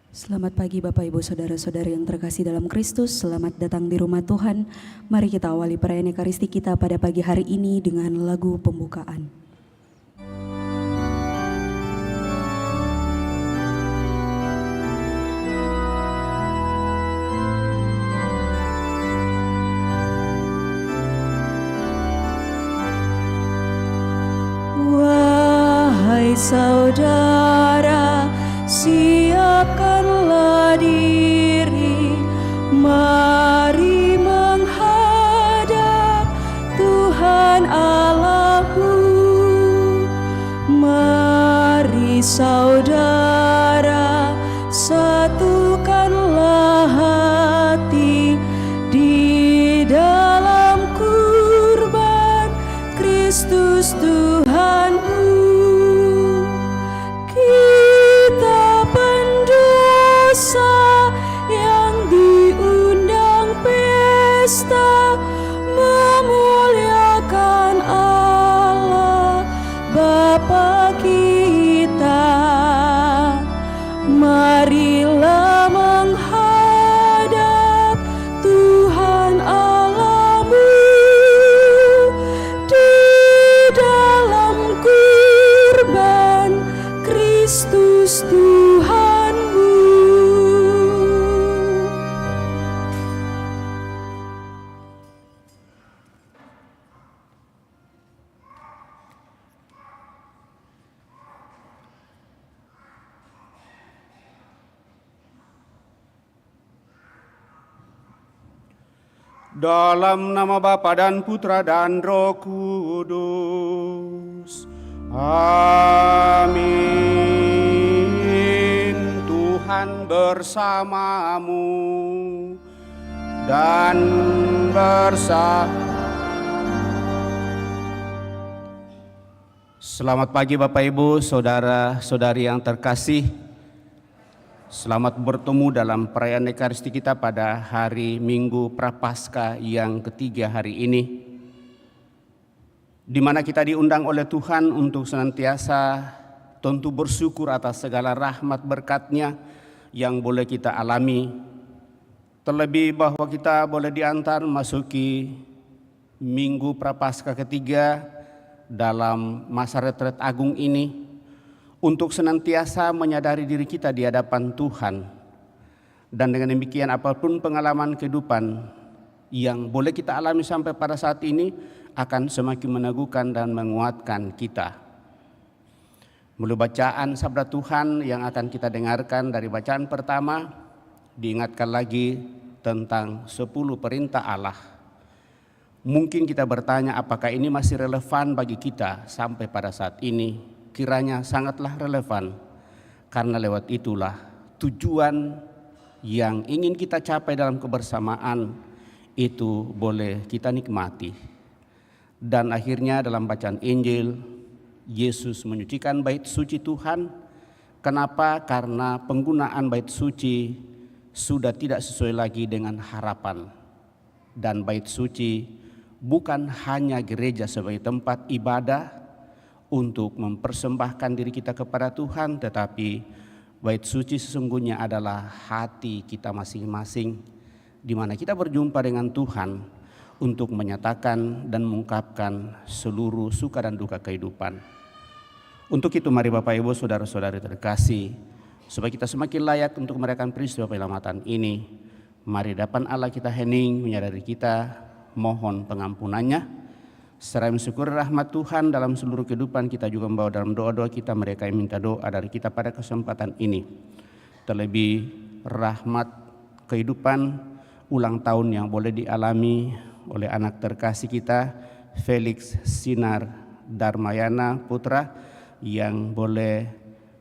Selamat pagi Bapak Ibu Saudara-saudari yang terkasih dalam Kristus. Selamat datang di rumah Tuhan. Mari kita awali perayaan Ekaristi kita pada pagi hari ini dengan lagu pembukaan. Wahai saudara, siapkanlah diri, mari menghadap Tuhan Allahmu. Mari saudara, satukanlah hati di dalam kurban Kristus Tuhanmu. Kita pendosa yang diundang pesta memuliakan Allah Bapa kita. Marilah menghadap Tuhan Allahmu di dalam kurban Kristus Tuhanmu. Dalam nama Bapa dan Putra dan Roh Kudus. Amin. Tuhan bersamamu dan Selamat pagi Bapak Ibu, saudara-saudari yang terkasih. Selamat bertemu dalam perayaan Ekaristi kita pada hari Minggu Prapaskah yang ketiga hari ini, di mana kita diundang oleh Tuhan untuk senantiasa tentu bersyukur atas segala rahmat berkat-Nya yang boleh kita alami. Terlebih bahwa kita boleh diantar masuki Minggu Prapaskah ketiga dalam masa retret agung ini, untuk senantiasa menyadari diri kita di hadapan Tuhan. Dan dengan demikian apapun pengalaman kehidupan yang boleh kita alami sampai pada saat ini akan semakin meneguhkan dan menguatkan kita. Melalui bacaan sabda Tuhan yang akan kita dengarkan dari bacaan pertama, diingatkan lagi tentang 10 perintah Allah. Mungkin kita bertanya apakah ini masih relevan bagi kita sampai pada saat ini. Kiranya sangatlah relevan, karena lewat itulah tujuan yang ingin kita capai dalam kebersamaan itu boleh kita nikmati. Dan akhirnya dalam bacaan Injil, Yesus menyucikan bait suci Tuhan. Kenapa? Karena penggunaan bait suci sudah tidak sesuai lagi dengan harapan. Dan bait suci bukan hanya gereja sebagai tempat ibadah untuk mempersembahkan diri kita kepada Tuhan, tetapi bait suci sesungguhnya adalah hati kita masing-masing, di mana kita berjumpa dengan Tuhan untuk menyatakan dan mengungkapkan seluruh suka dan duka kehidupan. Untuk itu mari Bapak Ibu saudara-saudari terkasih, supaya kita semakin layak untuk merayakan peristiwa penyelamatan ini, mari depan Allah kita hening menyadari kita, mohon pengampunannya. Seraya mensyukuri rahmat Tuhan dalam seluruh kehidupan, kita juga membawa dalam doa-doa kita mereka yang minta doa dari kita pada kesempatan ini. Terlebih rahmat kehidupan ulang tahun yang boleh dialami oleh anak terkasih kita, Felix Sinar Darmayana Putra, yang boleh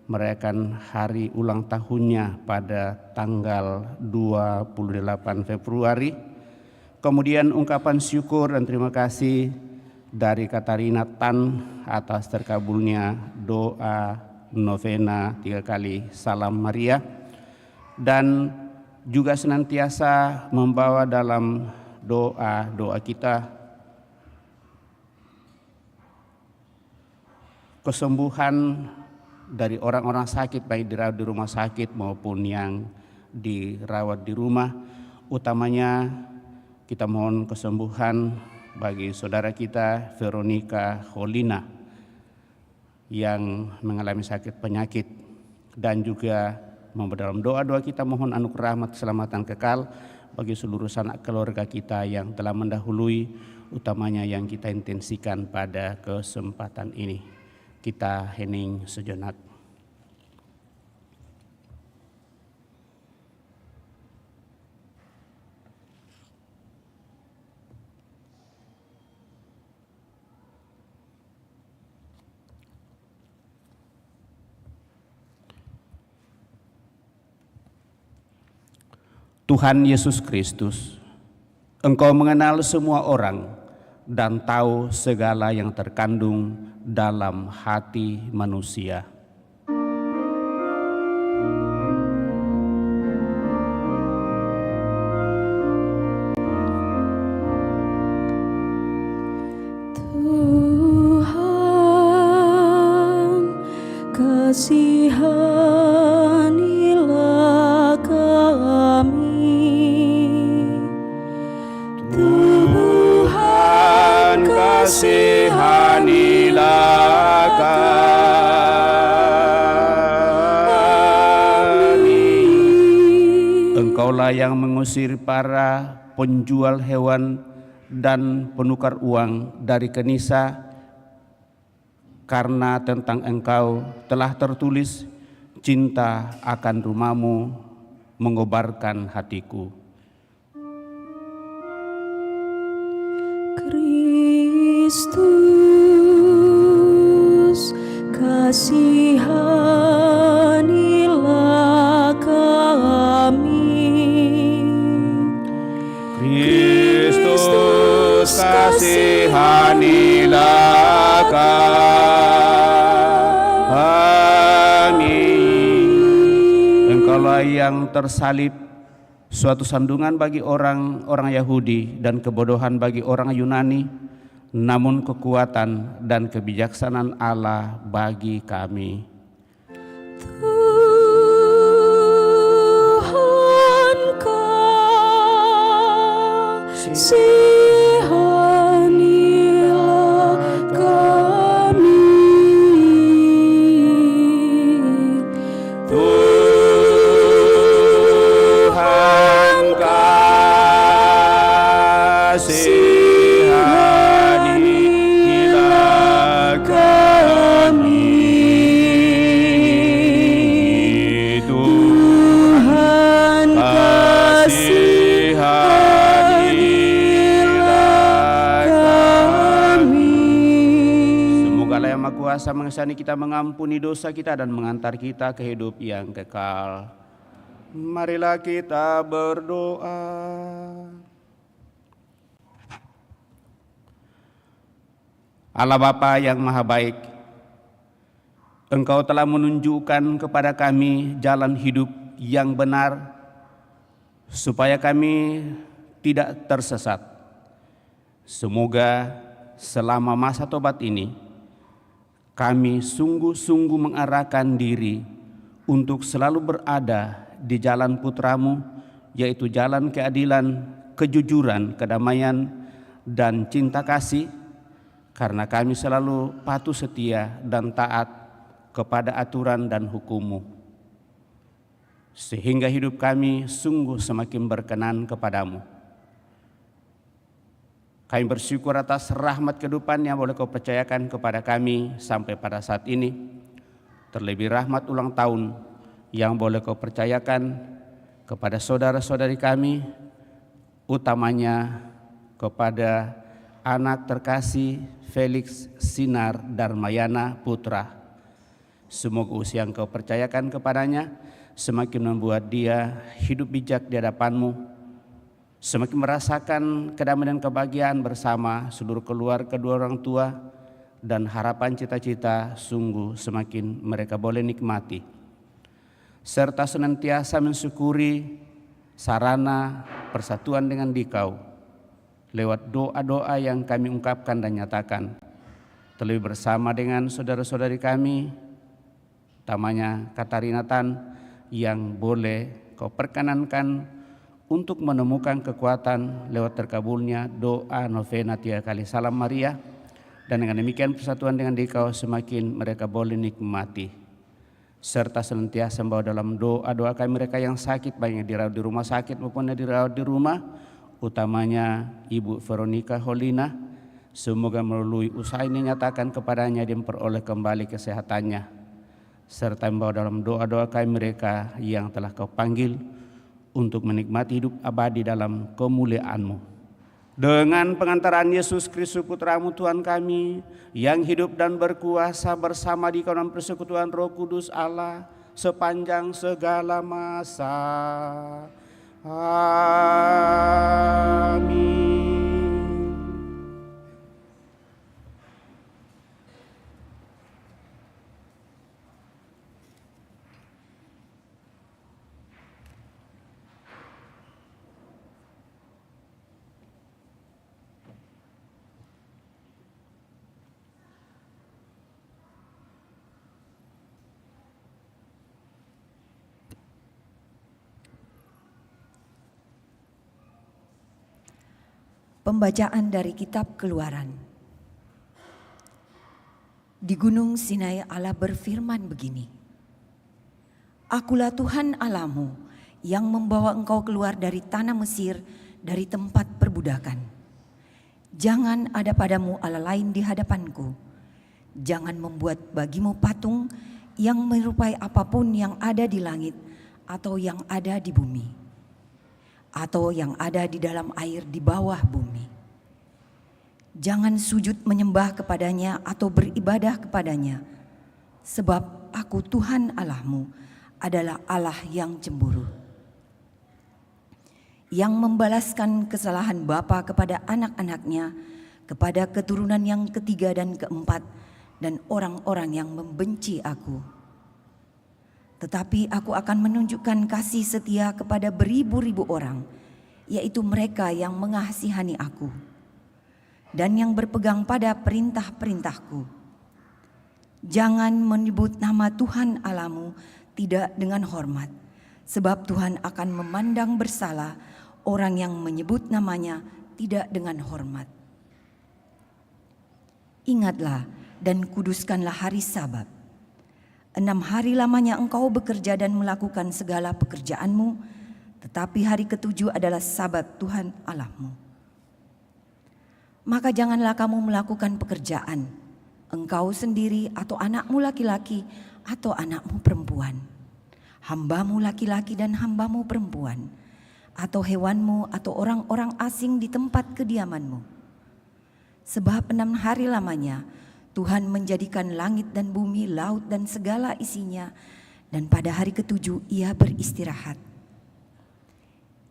merayakan hari ulang tahunnya pada tanggal 28 Februari. Kemudian ungkapan syukur dan terima kasih dari Katarina Tan atas terkabulnya doa novena 3 kali Salam Maria, dan juga senantiasa membawa dalam doa kita kesembuhan dari orang-orang sakit, baik dirawat di rumah sakit maupun yang dirawat di rumah. Utamanya kita mohon kesembuhan bagi saudara kita Veronica Holina yang mengalami sakit penyakit, dan juga dalam doa-doa kita mohon anugerah rahmat keselamatan kekal bagi seluruh sanak keluarga kita yang telah mendahului, utamanya yang kita intensikan pada kesempatan ini. Kita hening sejenak. Tuhan Yesus Kristus, Engkau mengenal semua orang dan tahu segala yang terkandung dalam hati manusia. Tuhan, kasihanilah kami. Tuhan, kasihanilah kami. Engkaulah yang mengusir para penjual hewan dan penukar uang dari Kenisa, karena tentang Engkau telah tertulis, cinta akan rumahmu mengobarkan hatiku. Kristus, kasihanilah kami. Kristus, kasihanilah kami. Engkaulah yang tersalib, suatu sandungan bagi orang Yahudi dan kebodohan bagi orang Yunani, namun kekuatan dan kebijaksanaan Allah bagi kami. Tuhan, kasihanilah kami. Tuhan, kasihanilah kami. Tuhan, kasihanilah kami. Semoga Yang Maha Kuasa mengasihani kita, mengampuni dosa kita, dan mengantar kita ke hidup yang kekal. Marilah kita berdoa. Allah Bapa yang Maha Baik, Engkau telah menunjukkan kepada kami jalan hidup yang benar, supaya kami tidak tersesat. Semoga selama masa tobat ini, kami sungguh-sungguh mengarahkan diri untuk selalu berada di jalan Putramu, yaitu jalan keadilan, kejujuran, kedamaian, dan cinta kasih, karena kami selalu patuh setia dan taat kepada aturan dan hukum-Mu, sehingga hidup kami sungguh semakin berkenan kepadamu. Kami bersyukur atas rahmat kehidupan yang boleh Kau percayakan kepada kami sampai pada saat ini, terlebih rahmat ulang tahun yang boleh Kau percayakan kepada saudara-saudari kami, utamanya kepada anak terkasih Felix Sinar Darmayana Putra. Semoga usia yang Kau percayakan kepadanya semakin membuat dia hidup bijak di hadapan-Mu, semakin merasakan kedamaian dan kebahagiaan bersama seluruh keluarga kedua orang tua, dan harapan cita-cita sungguh semakin mereka boleh nikmati, serta senantiasa mensyukuri sarana persatuan dengan Dikau lewat doa-doa yang kami ungkapkan dan nyatakan, terlebih bersama dengan saudara-saudari kami utamanya Katarina Tan, yang boleh kau perkenankan untuk menemukan kekuatan lewat terkabulnya doa novena 3 kali Salam Maria, dan dengan demikian persatuan dengan Dikau semakin mereka boleh nikmati, serta senantiasa membawa dalam doa-doa kami mereka yang sakit, baik yang dirawat di rumah sakit maupun yang dirawat di rumah, utamanya Ibu Veronica Holina. Semoga melalui usaha ini nyatakan kepadanya dia memperoleh kembali kesehatannya, serta membawa dalam doa-doa kami mereka yang telah kau panggil untuk menikmati hidup abadi dalam kemuliaan-Mu. Dengan pengantaran Yesus Kristus Putramu Tuhan kami, yang hidup dan berkuasa bersama di kawan persekutuan Roh Kudus Allah sepanjang segala masa. Amin. Pembacaan dari Kitab Keluaran. Di Gunung Sinai Allah berfirman begini, Akulah Tuhan Allahmu yang membawa engkau keluar dari tanah Mesir, dari tempat perbudakan. Jangan ada padamu Allah lain di hadapanku. Jangan membuat bagimu patung yang menyerupai apapun yang ada di langit atau yang ada di bumi, atau yang ada di dalam air di bawah bumi. Jangan sujud menyembah kepadanya atau beribadah kepadanya, sebab aku Tuhan Allahmu adalah Allah yang cemburu, yang membalaskan kesalahan bapa kepada anak-anaknya, kepada keturunan yang ketiga dan keempat, dan orang-orang yang membenci aku. Tetapi aku akan menunjukkan kasih setia kepada beribu-ribu orang, yaitu mereka yang mengasihani aku dan yang berpegang pada perintah-perintahku. Jangan menyebut nama Tuhan Allahmu tidak dengan hormat, sebab Tuhan akan memandang bersalah orang yang menyebut namanya tidak dengan hormat. Ingatlah dan kuduskanlah hari Sabat. 6 hari lamanya engkau bekerja dan melakukan segala pekerjaanmu, tetapi hari ke-7 adalah Sabat Tuhan Allahmu. Maka janganlah kamu melakukan pekerjaan, engkau sendiri atau anakmu laki-laki atau anakmu perempuan, hambamu laki-laki dan hambamu perempuan, atau hewanmu atau orang-orang asing di tempat kediamanmu. Sebab 6 hari lamanya Tuhan menjadikan langit dan bumi, laut dan segala isinya, dan pada hari ke-7 ia beristirahat.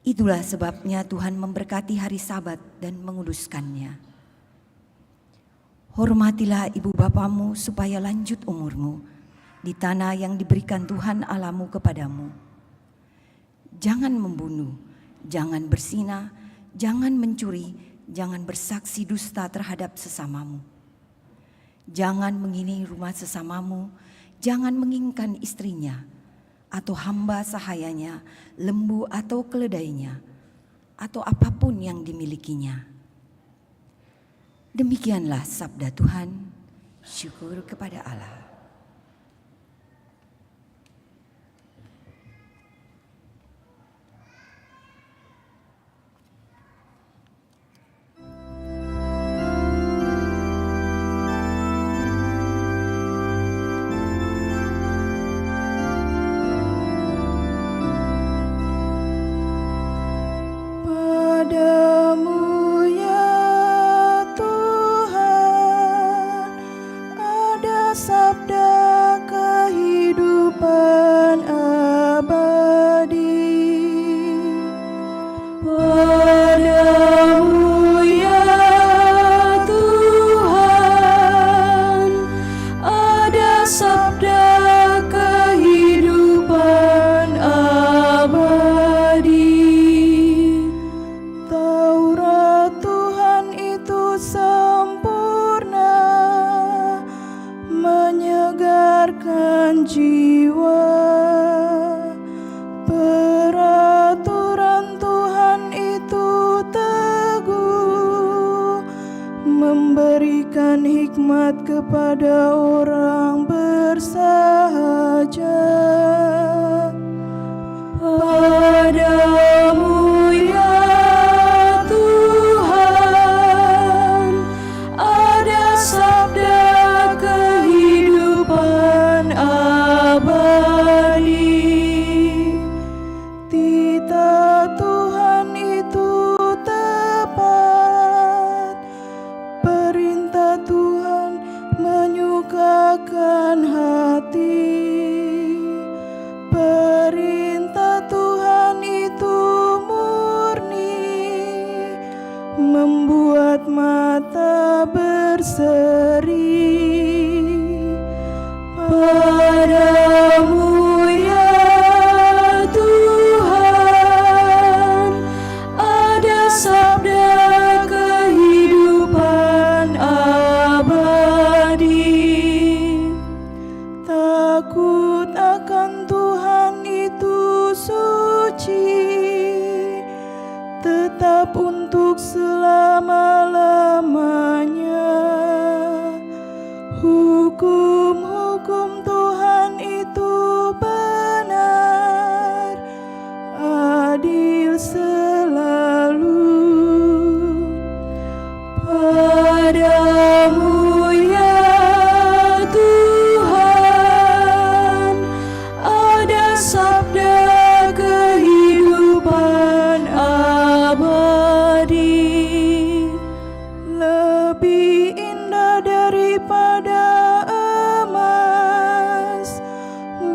Itulah sebabnya Tuhan memberkati hari Sabat dan menguduskannya. Hormatilah ibu bapamu supaya lanjut umurmu di tanah yang diberikan Tuhan Allahmu kepadamu. Jangan membunuh, jangan berzina, jangan mencuri, jangan bersaksi dusta terhadap sesamamu. Jangan menghini rumah sesamamu, jangan menginginkan istrinya, atau hamba sahayanya, lembu atau keledainya, atau apapun yang dimilikinya. Demikianlah sabda Tuhan, syukur kepada Allah. Sabda kepada orang bersahaja. Padamu ya Tuhan ada sabda kehidupan abadi. Titah Tuhan itu tepat, perintah Tuhan menyukakan hati. Perintah Tuhan itu murni, membuat mata berseri. Padamu ya Tuhan ada sabda kehidupan abadi. Takut akan Tuhan itu suci, tetap untuk selama-lamanya. Hukum-hukum Tuhan itu benar, adil selalu. Padamu ya Tuhan ada sabda kehidupan abadi. Lebih indah daripada emas,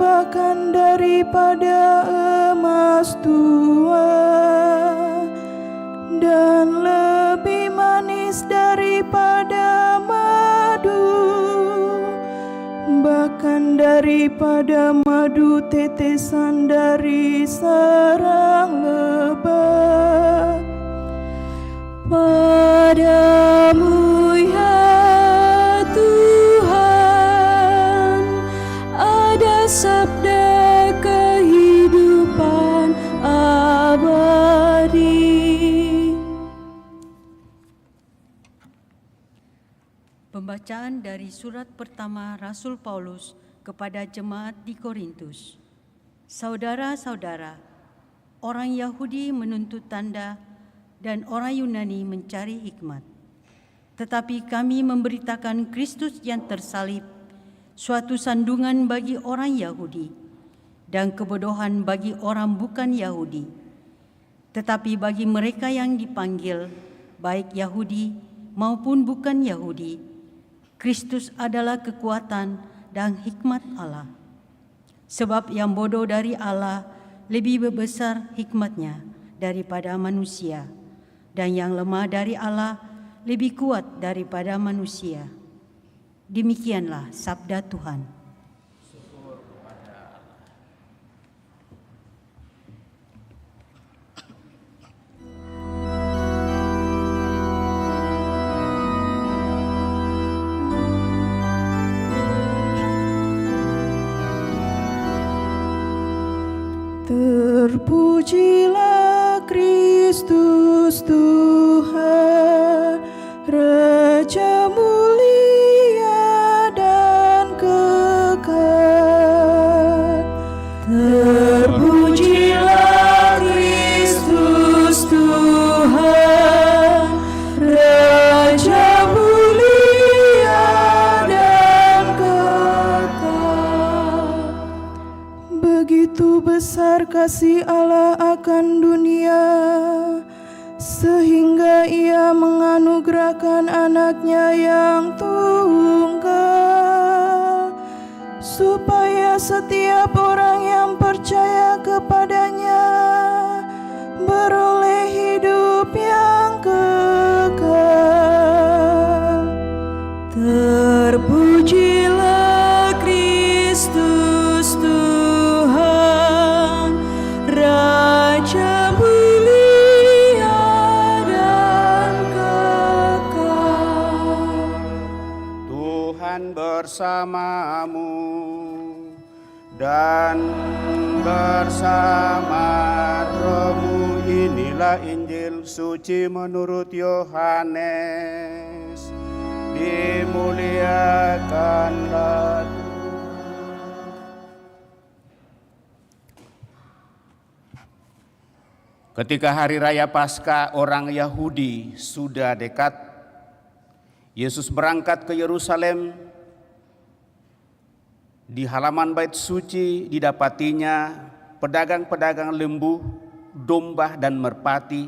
bahkan daripada emas tua, dan lebih manis daripada madu, bahkan daripada madu tetesan dari sarang lebah. Padamu ya Tuhan ada sabda kehidupan abadi. Pembacaan dari surat pertama Rasul Paulus kepada jemaat di Korintus. Saudara-saudara, orang Yahudi menuntut tanda dan orang Yunani mencari hikmat. Tetapi kami memberitakan Kristus yang tersalib, suatu sandungan bagi orang Yahudi dan kebodohan bagi orang bukan Yahudi. Tetapi bagi mereka yang dipanggil, baik Yahudi maupun bukan Yahudi, Kristus adalah kekuatan dan hikmat Allah. Sebab yang bodoh dari Allah lebih besar hikmatnya daripada manusia, dan yang lemah dari Allah lebih kuat daripada manusia. Demikianlah sabda Tuhan. Terpujilah Kristus Tuhan, Raja mulia dan kekal. Terpujilah Kristus Tuhan, Raja mulia dan kekal. Begitu besar kasih Allah akan dunia, sehingga Ia menganugerahkan anaknya yang tunggal, supaya setiap orang yang percaya kepadanya beroleh hidup yang kekal. Terpujilah Kristus Tuhan, Raja mulia dan kekal. Tuhan bersamamu dan bersama rohmu. Inilah Injil suci menurut Yohanes. dimuliakanlah Tuhan. Ketika hari raya Paskah orang Yahudi sudah dekat, Yesus berangkat ke Yerusalem. Di halaman bait suci didapatinya pedagang-pedagang lembu, domba dan merpati,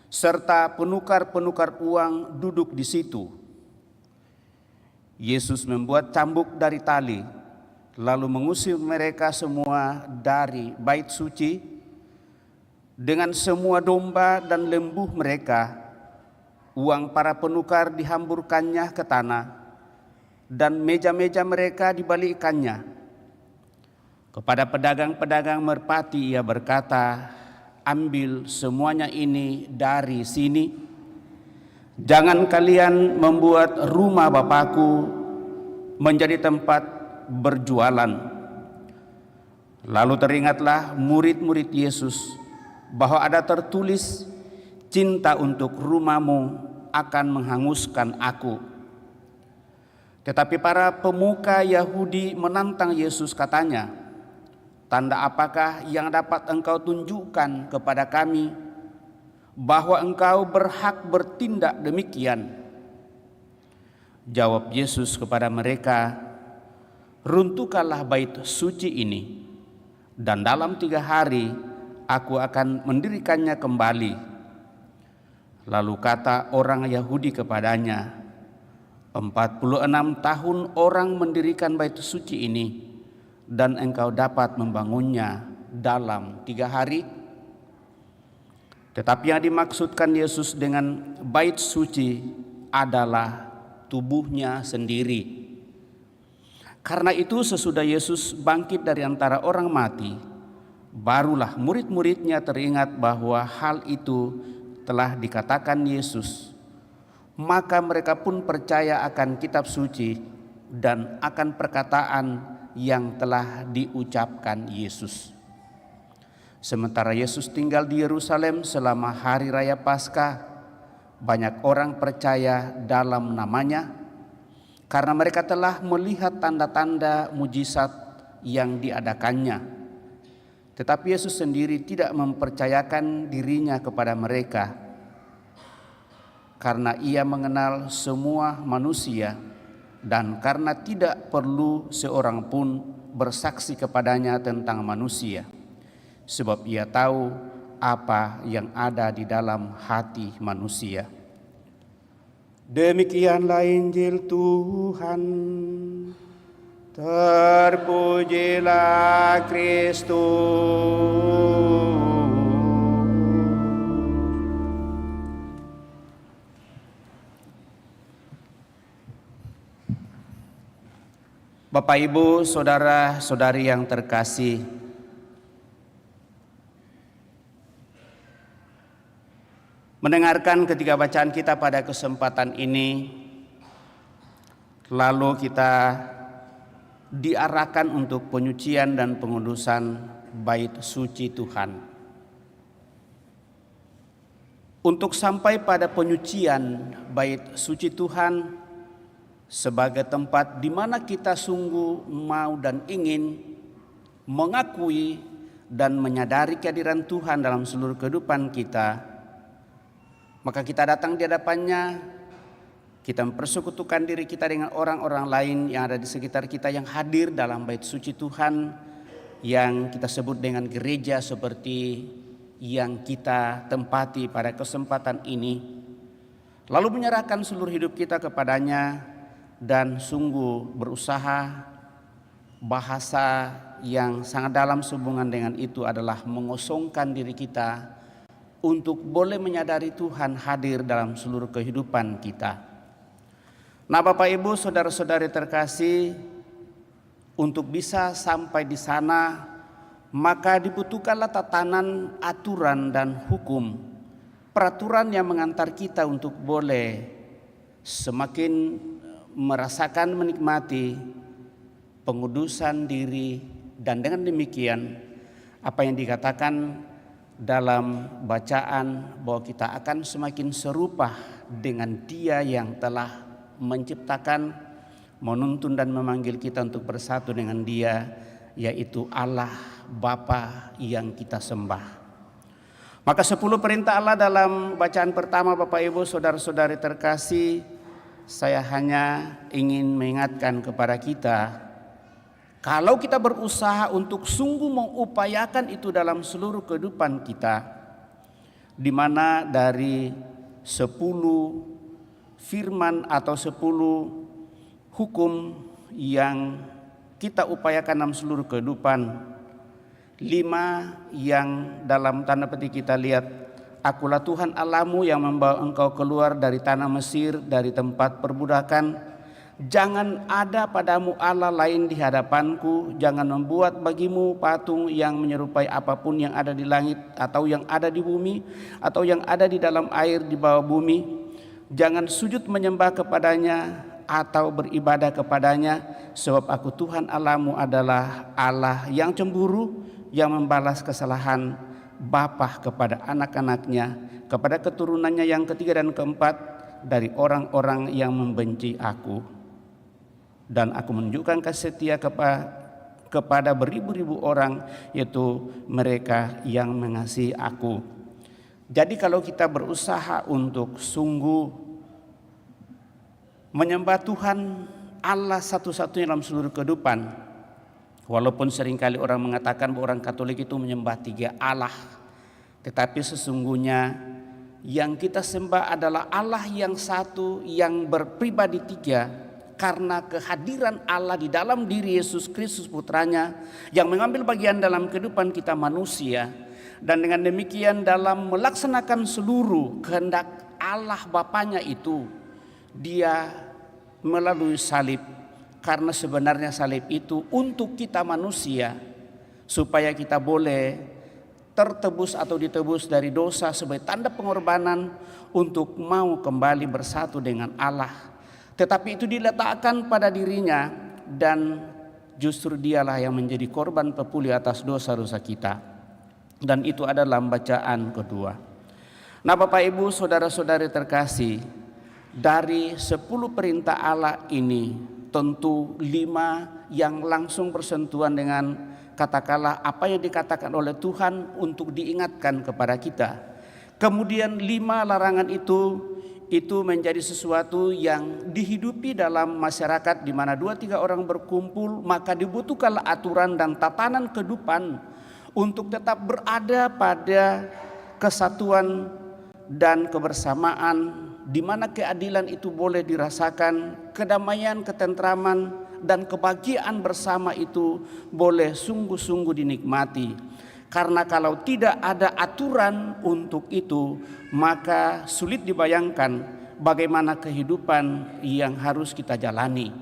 serta penukar-penukar uang duduk di situ. Yesus membuat cambuk dari tali, lalu mengusir mereka semua dari bait suci. Dengan semua domba dan lembu mereka, uang para penukar dihamburkannya ke tanah, dan meja-meja mereka dibalikkannya. Kepada pedagang-pedagang merpati ia berkata, "Ambil semuanya ini dari sini. Jangan kalian membuat rumah Bapakku menjadi tempat berjualan." Lalu teringatlah murid-murid Yesus bahwa ada tertulis, "Cinta untuk rumahmu akan menghanguskan aku." Tetapi para pemuka Yahudi menantang Yesus, katanya, "Tanda apakah yang dapat engkau tunjukkan kepada kami bahwa engkau berhak bertindak demikian?" Jawab Yesus kepada mereka, "Runtuhkanlah bait suci ini, dan dalam 3 hari Aku akan mendirikannya kembali." Lalu kata orang Yahudi kepadanya, 46 tahun orang mendirikan bait suci ini, dan engkau dapat membangunnya dalam 3 hari? Tetapi yang dimaksudkan Yesus dengan bait suci adalah tubuhnya sendiri. Karena itu sesudah Yesus bangkit dari antara orang mati, barulah murid-muridnya teringat bahwa hal itu telah dikatakan Yesus. Maka mereka pun percaya akan kitab suci dan akan perkataan yang telah diucapkan Yesus. Sementara Yesus tinggal di Yerusalem selama hari raya Paskah, banyak orang percaya dalam namanya karena mereka telah melihat tanda-tanda mujizat yang diadakannya. Tetapi Yesus sendiri tidak mempercayakan dirinya kepada mereka karena ia mengenal semua manusia dan karena tidak perlu seorang pun bersaksi kepadanya tentang manusia, sebab ia tahu apa yang ada di dalam hati manusia. Demikianlah Injil Tuhan. Terpujilah Kristus. Bapak, Ibu, saudara-saudari yang terkasih, mendengarkan ketiga bacaan kita pada kesempatan ini, lalu kita diarahkan untuk penyucian dan pengudusan bait suci Tuhan. Untuk sampai pada penyucian bait suci Tuhan sebagai tempat di mana kita sungguh mau dan ingin mengakui dan menyadari kehadiran Tuhan dalam seluruh kehidupan kita, maka kita datang di hadapannya. Kita mempersekutukan diri kita dengan orang-orang lain yang ada di sekitar kita yang hadir dalam bait suci Tuhan yang kita sebut dengan gereja seperti yang kita tempati pada kesempatan ini. Lalu menyerahkan seluruh hidup kita kepadanya dan sungguh berusaha. Bahasa yang sangat dalam sehubungan dengan itu adalah mengosongkan diri kita untuk boleh menyadari Tuhan hadir dalam seluruh kehidupan kita. Nah, Bapak, Ibu, saudara-saudari terkasih, untuk bisa sampai di sana maka dibutuhkanlah tatanan, aturan dan hukum, peraturan yang mengantar kita untuk boleh semakin merasakan, menikmati pengudusan diri, dan dengan demikian apa yang dikatakan dalam bacaan bahwa kita akan semakin serupa dengan Dia yang telah menciptakan, menuntun dan memanggil kita untuk bersatu dengan Dia, yaitu Allah Bapa yang kita sembah. Maka 10 perintah Allah dalam bacaan pertama, Bapak Ibu saudara-saudari terkasih, saya hanya ingin mengingatkan kepada kita, kalau kita berusaha untuk sungguh mengupayakan itu dalam seluruh kehidupan kita, di mana dari 10 firman atau 10 hukum yang kita upayakan dalam seluruh kehidupan, 5 yang dalam tanda petik kita lihat, akulah Tuhan Allahmu yang membawa engkau keluar dari tanah Mesir, dari tempat perbudakan. Jangan ada padamu Allah lain di hadapanku, jangan membuat bagimu patung yang menyerupai apapun yang ada di langit atau yang ada di bumi atau yang ada di dalam air di bawah bumi. Jangan sujud menyembah kepadanya atau beribadah kepadanya, sebab aku Tuhan Allahmu adalah Allah yang cemburu, yang membalas kesalahan bapa kepada anak-anaknya, kepada keturunannya yang ketiga dan keempat dari orang-orang yang membenci aku. Dan aku menunjukkan kasih setia kepada beribu-ribu orang, yaitu mereka yang mengasihi aku. Jadi kalau kita berusaha untuk sungguh menyembah Tuhan Allah satu-satunya dalam seluruh kehidupan, walaupun seringkali orang mengatakan bahwa orang Katolik itu menyembah 3 Allah, tetapi sesungguhnya yang kita sembah adalah Allah yang satu, yang berpribadi 3, karena kehadiran Allah di dalam diri Yesus Kristus putranya yang mengambil bagian dalam kehidupan kita manusia. Dan dengan demikian dalam melaksanakan seluruh kehendak Allah Bapanya itu, Dia melalui salib. Karena sebenarnya salib itu untuk kita manusia, supaya kita boleh tertebus atau ditebus dari dosa sebagai tanda pengorbanan untuk mau kembali bersatu dengan Allah. Tetapi itu diletakkan pada dirinya, dan justru Dialah yang menjadi korban pepuli atas dosa-dosa kita. Dan itu adalah bacaan kedua. Nah, Bapak Ibu saudara-saudari terkasih, dari 10 perintah Allah ini, tentu 5 yang langsung bersentuhan dengan katakanlah apa yang dikatakan oleh Tuhan untuk diingatkan kepada kita. Kemudian 5 larangan itu menjadi sesuatu yang dihidupi dalam masyarakat di mana 2-3 orang berkumpul, maka dibutuhkanlah aturan dan tatanan kehidupan untuk tetap berada pada kesatuan dan kebersamaan, di mana keadilan itu boleh dirasakan, kedamaian, ketentraman, dan kebahagiaan bersama itu boleh sungguh-sungguh dinikmati. Karena kalau tidak ada aturan untuk itu, maka sulit dibayangkan bagaimana kehidupan yang harus kita jalani.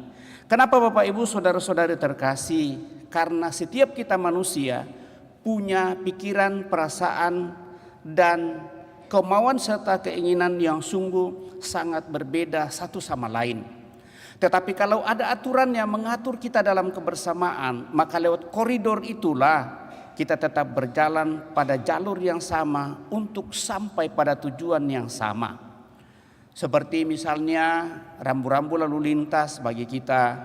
Kenapa Bapak Ibu saudara-saudari terkasih? Karena setiap kita manusia punya pikiran, perasaan, dan kemauan serta keinginan yang sungguh sangat berbeda satu sama lain. Tetapi kalau ada aturan yang mengatur kita dalam kebersamaan, maka lewat koridor itulah kita tetap berjalan pada jalur yang sama untuk sampai pada tujuan yang sama. Seperti misalnya rambu-rambu lalu lintas bagi kita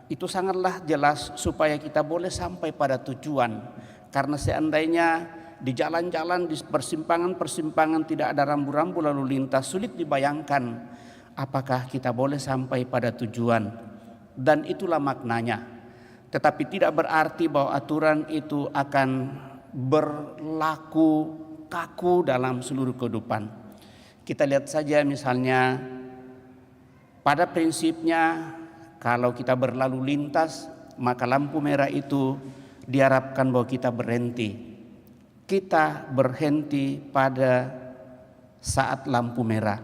itu sangatlah jelas supaya kita boleh sampai pada tujuan. Karena seandainya di jalan-jalan, di persimpangan-persimpangan tidak ada rambu-rambu lalu lintas, sulit dibayangkan apakah kita boleh sampai pada tujuan. Dan itulah maknanya. Tetapi tidak berarti bahwa aturan itu akan berlaku kaku dalam seluruh kehidupan. Kita lihat saja misalnya pada prinsipnya kalau kita berlalu lintas, maka lampu merah itu diharapkan bahwa kita berhenti. Kita berhenti pada saat lampu merah.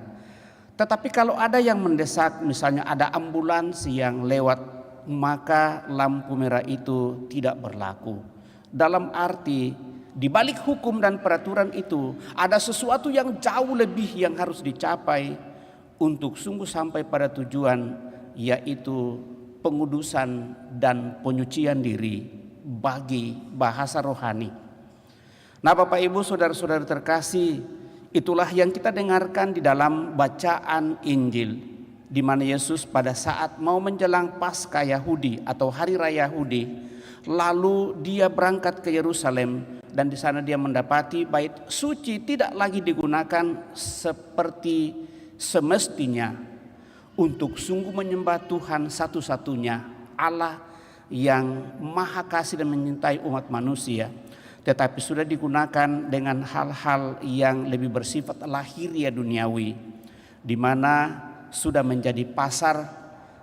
Tetapi kalau ada yang mendesak, misalnya ada ambulans yang lewat, maka lampu merah itu tidak berlaku. Dalam arti di balik hukum dan peraturan itu ada sesuatu yang jauh lebih yang harus dicapai untuk sungguh sampai pada tujuan, yaitu pengudusan dan penyucian diri bagi bahasa rohani. Nah, Bapak Ibu saudara-saudara terkasih, itulah yang kita dengarkan di dalam bacaan Injil. di mana Yesus pada saat mau menjelang Paskah Yahudi atau Hari Raya Yahudi, lalu dia berangkat ke Yerusalem dan di sana dia mendapati bait suci tidak lagi digunakan seperti semestinya untuk sungguh menyembah Tuhan satu-satunya, Allah yang Maha Kasih dan menyintai umat manusia, tetapi sudah digunakan dengan hal-hal yang lebih bersifat lahiriah duniawi, di mana sudah menjadi pasar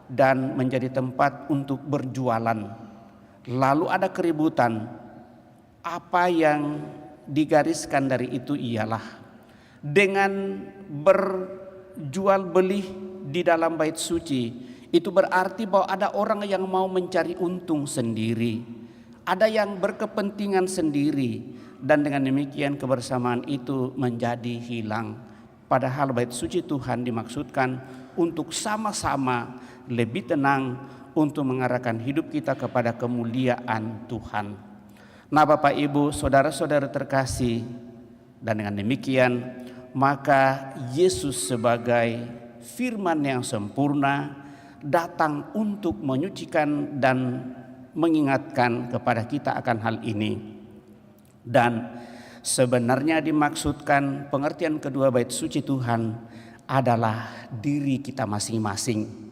dan menjadi tempat untuk berjualan. Lalu ada keributan. Apa yang digariskan dari itu ialah dengan berjual beli di dalam bait suci, itu berarti bahwa ada orang yang mau mencari untung sendiri, ada yang berkepentingan sendiri, dan dengan demikian kebersamaan itu menjadi hilang. Padahal bait suci Tuhan dimaksudkan untuk sama-sama lebih tenang untuk mengarahkan hidup kita kepada kemuliaan Tuhan. Nah, Bapak Ibu, saudara-saudara terkasih, dan dengan demikian maka Yesus sebagai firman yang sempurna datang untuk menyucikan dan mengingatkan kepada kita akan hal ini. Dan sebenarnya dimaksudkan pengertian kedua bait suci Tuhan adalah diri kita masing-masing.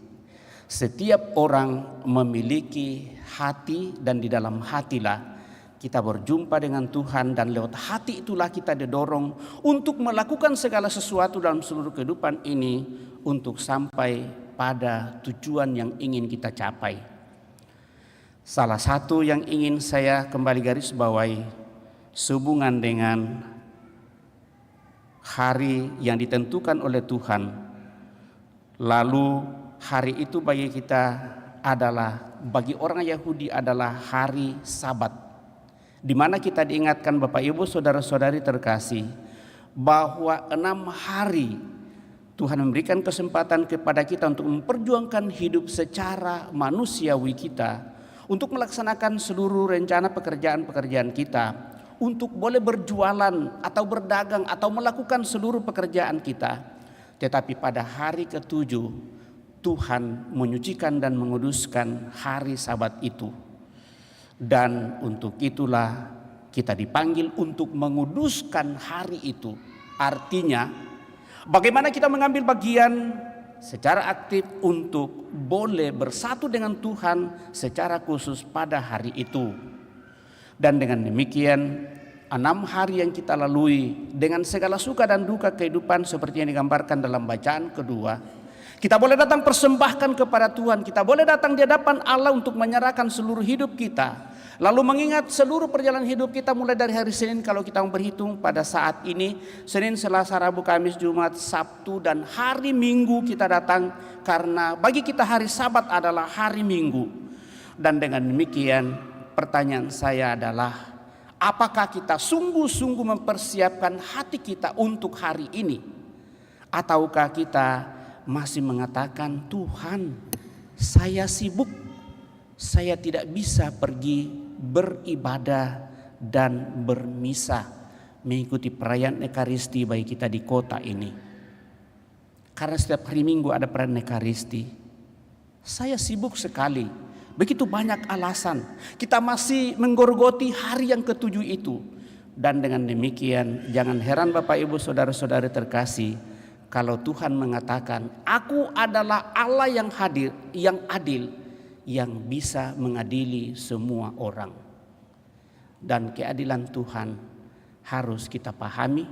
Setiap orang memiliki hati dan di dalam hatilah kita berjumpa dengan Tuhan, dan lewat hati itulah kita didorong untuk melakukan segala sesuatu dalam seluruh kehidupan ini untuk sampai pada tujuan yang ingin kita capai. Salah satu yang ingin saya kembali garis bawahi sehubungan dengan hari yang ditentukan oleh Tuhan. Lalu hari itu bagi kita adalah, bagi orang Yahudi adalah hari Sabat, di mana kita diingatkan Bapak Ibu saudara-saudari terkasih bahwa 6 hari Tuhan memberikan kesempatan kepada kita untuk memperjuangkan hidup secara manusiawi kita, untuk melaksanakan seluruh rencana pekerjaan-pekerjaan kita, untuk boleh berjualan atau berdagang atau melakukan seluruh pekerjaan kita. Tetapi pada hari ke-7 Tuhan menyucikan dan menguduskan hari Sabat itu. Dan untuk itulah kita dipanggil untuk menguduskan hari itu. Artinya bagaimana kita mengambil bagian secara aktif untuk boleh bersatu dengan Tuhan secara khusus pada hari itu. Dan dengan demikian 6 hari yang kita lalui dengan segala suka dan duka kehidupan seperti yang digambarkan dalam bacaan kedua, kita boleh datang persembahkan kepada Tuhan, kita boleh datang di hadapan Allah untuk menyerahkan seluruh hidup kita. Lalu mengingat seluruh perjalanan hidup kita mulai dari hari Senin, kalau kita mau berhitung pada saat ini, Senin, Selasa, Rabu, Kamis, Jumat, Sabtu, dan hari Minggu kita datang, karena bagi kita hari Sabat adalah hari Minggu. Dan dengan demikian pertanyaan saya adalah, apakah kita sungguh-sungguh mempersiapkan hati kita untuk hari ini? Ataukah kita masih mengatakan, Tuhan, saya sibuk, saya tidak bisa pergi beribadah dan bermisa mengikuti perayaan Ekaristi bagi kita di kota ini. Karena setiap hari Minggu ada perayaan Ekaristi. Saya sibuk sekali, begitu banyak alasan. Kita masih menggorgoti hari yang ke-7 itu. Dan dengan demikian jangan heran Bapak Ibu saudara-saudari terkasih, kalau Tuhan mengatakan, aku adalah Allah yang hadir, yang adil, yang bisa mengadili semua orang. Dan keadilan Tuhan harus kita pahami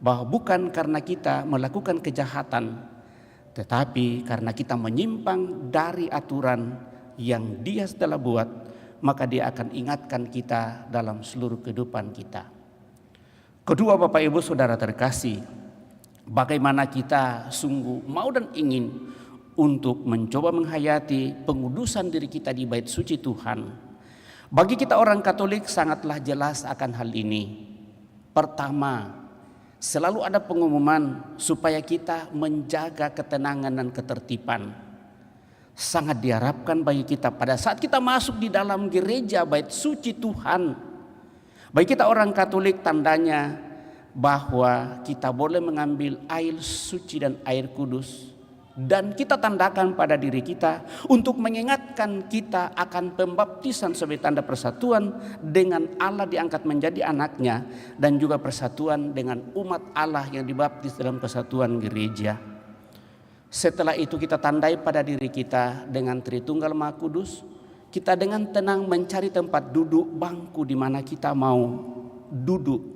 bahwa bukan karena kita melakukan kejahatan, tetapi karena kita menyimpang dari aturan yang Dia telah buat, maka Dia akan ingatkan kita dalam seluruh kehidupan kita. Kedua, Bapak Ibu saudara terkasih, bagaimana kita sungguh mau dan ingin untuk mencoba menghayati pengudusan diri kita di bait suci Tuhan. Bagi kita orang Katolik sangatlah jelas akan hal ini. Pertama, selalu ada pengumuman supaya kita menjaga ketenangan dan ketertiban. Sangat diharapkan bagi kita pada saat kita masuk di dalam gereja bait suci Tuhan. Bagi kita orang Katolik tandanya bahwa kita boleh mengambil air suci dan air kudus Dan kita tandakan pada diri kita untuk mengingatkan kita akan pembaptisan sebagai tanda persatuan dengan Allah diangkat menjadi anaknya, dan juga persatuan dengan umat Allah yang dibaptis dalam kesatuan gereja. Setelah itu kita tandai pada diri kita dengan Tritunggal Maha Kudus. Kita dengan tenang mencari tempat duduk bangku di mana kita mau duduk.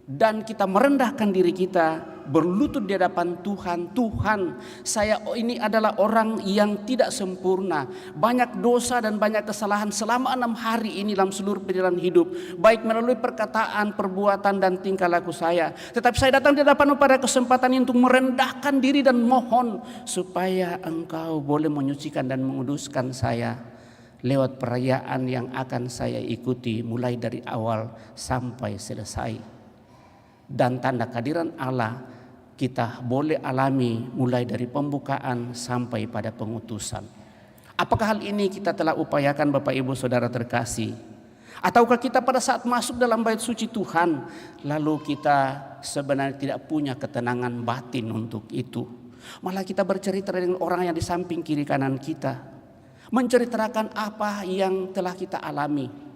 Dan kita merendahkan diri kita, berlutut di hadapan Tuhan. Tuhan, saya ini adalah orang yang tidak sempurna, banyak dosa dan banyak kesalahan selama 6 hari ini dalam seluruh perjalanan hidup, baik melalui perkataan, perbuatan, dan tingkah laku saya. Tetapi saya datang di hadapan pada kesempatan ini untuk merendahkan diri dan mohon supaya Engkau boleh menyucikan dan menguduskan saya lewat perayaan yang akan saya ikuti mulai dari awal sampai selesai. Dan tanda kehadiran Allah kita boleh alami mulai dari pembukaan sampai pada pengutusan. Apakah hal ini kita telah upayakan Bapak Ibu Saudara terkasih? Ataukah kita pada saat masuk dalam bait suci Tuhan lalu kita sebenarnya tidak punya ketenangan batin untuk itu? Malah kita bercerita dengan orang yang di samping kiri kanan kita, menceritakan apa yang telah kita alami.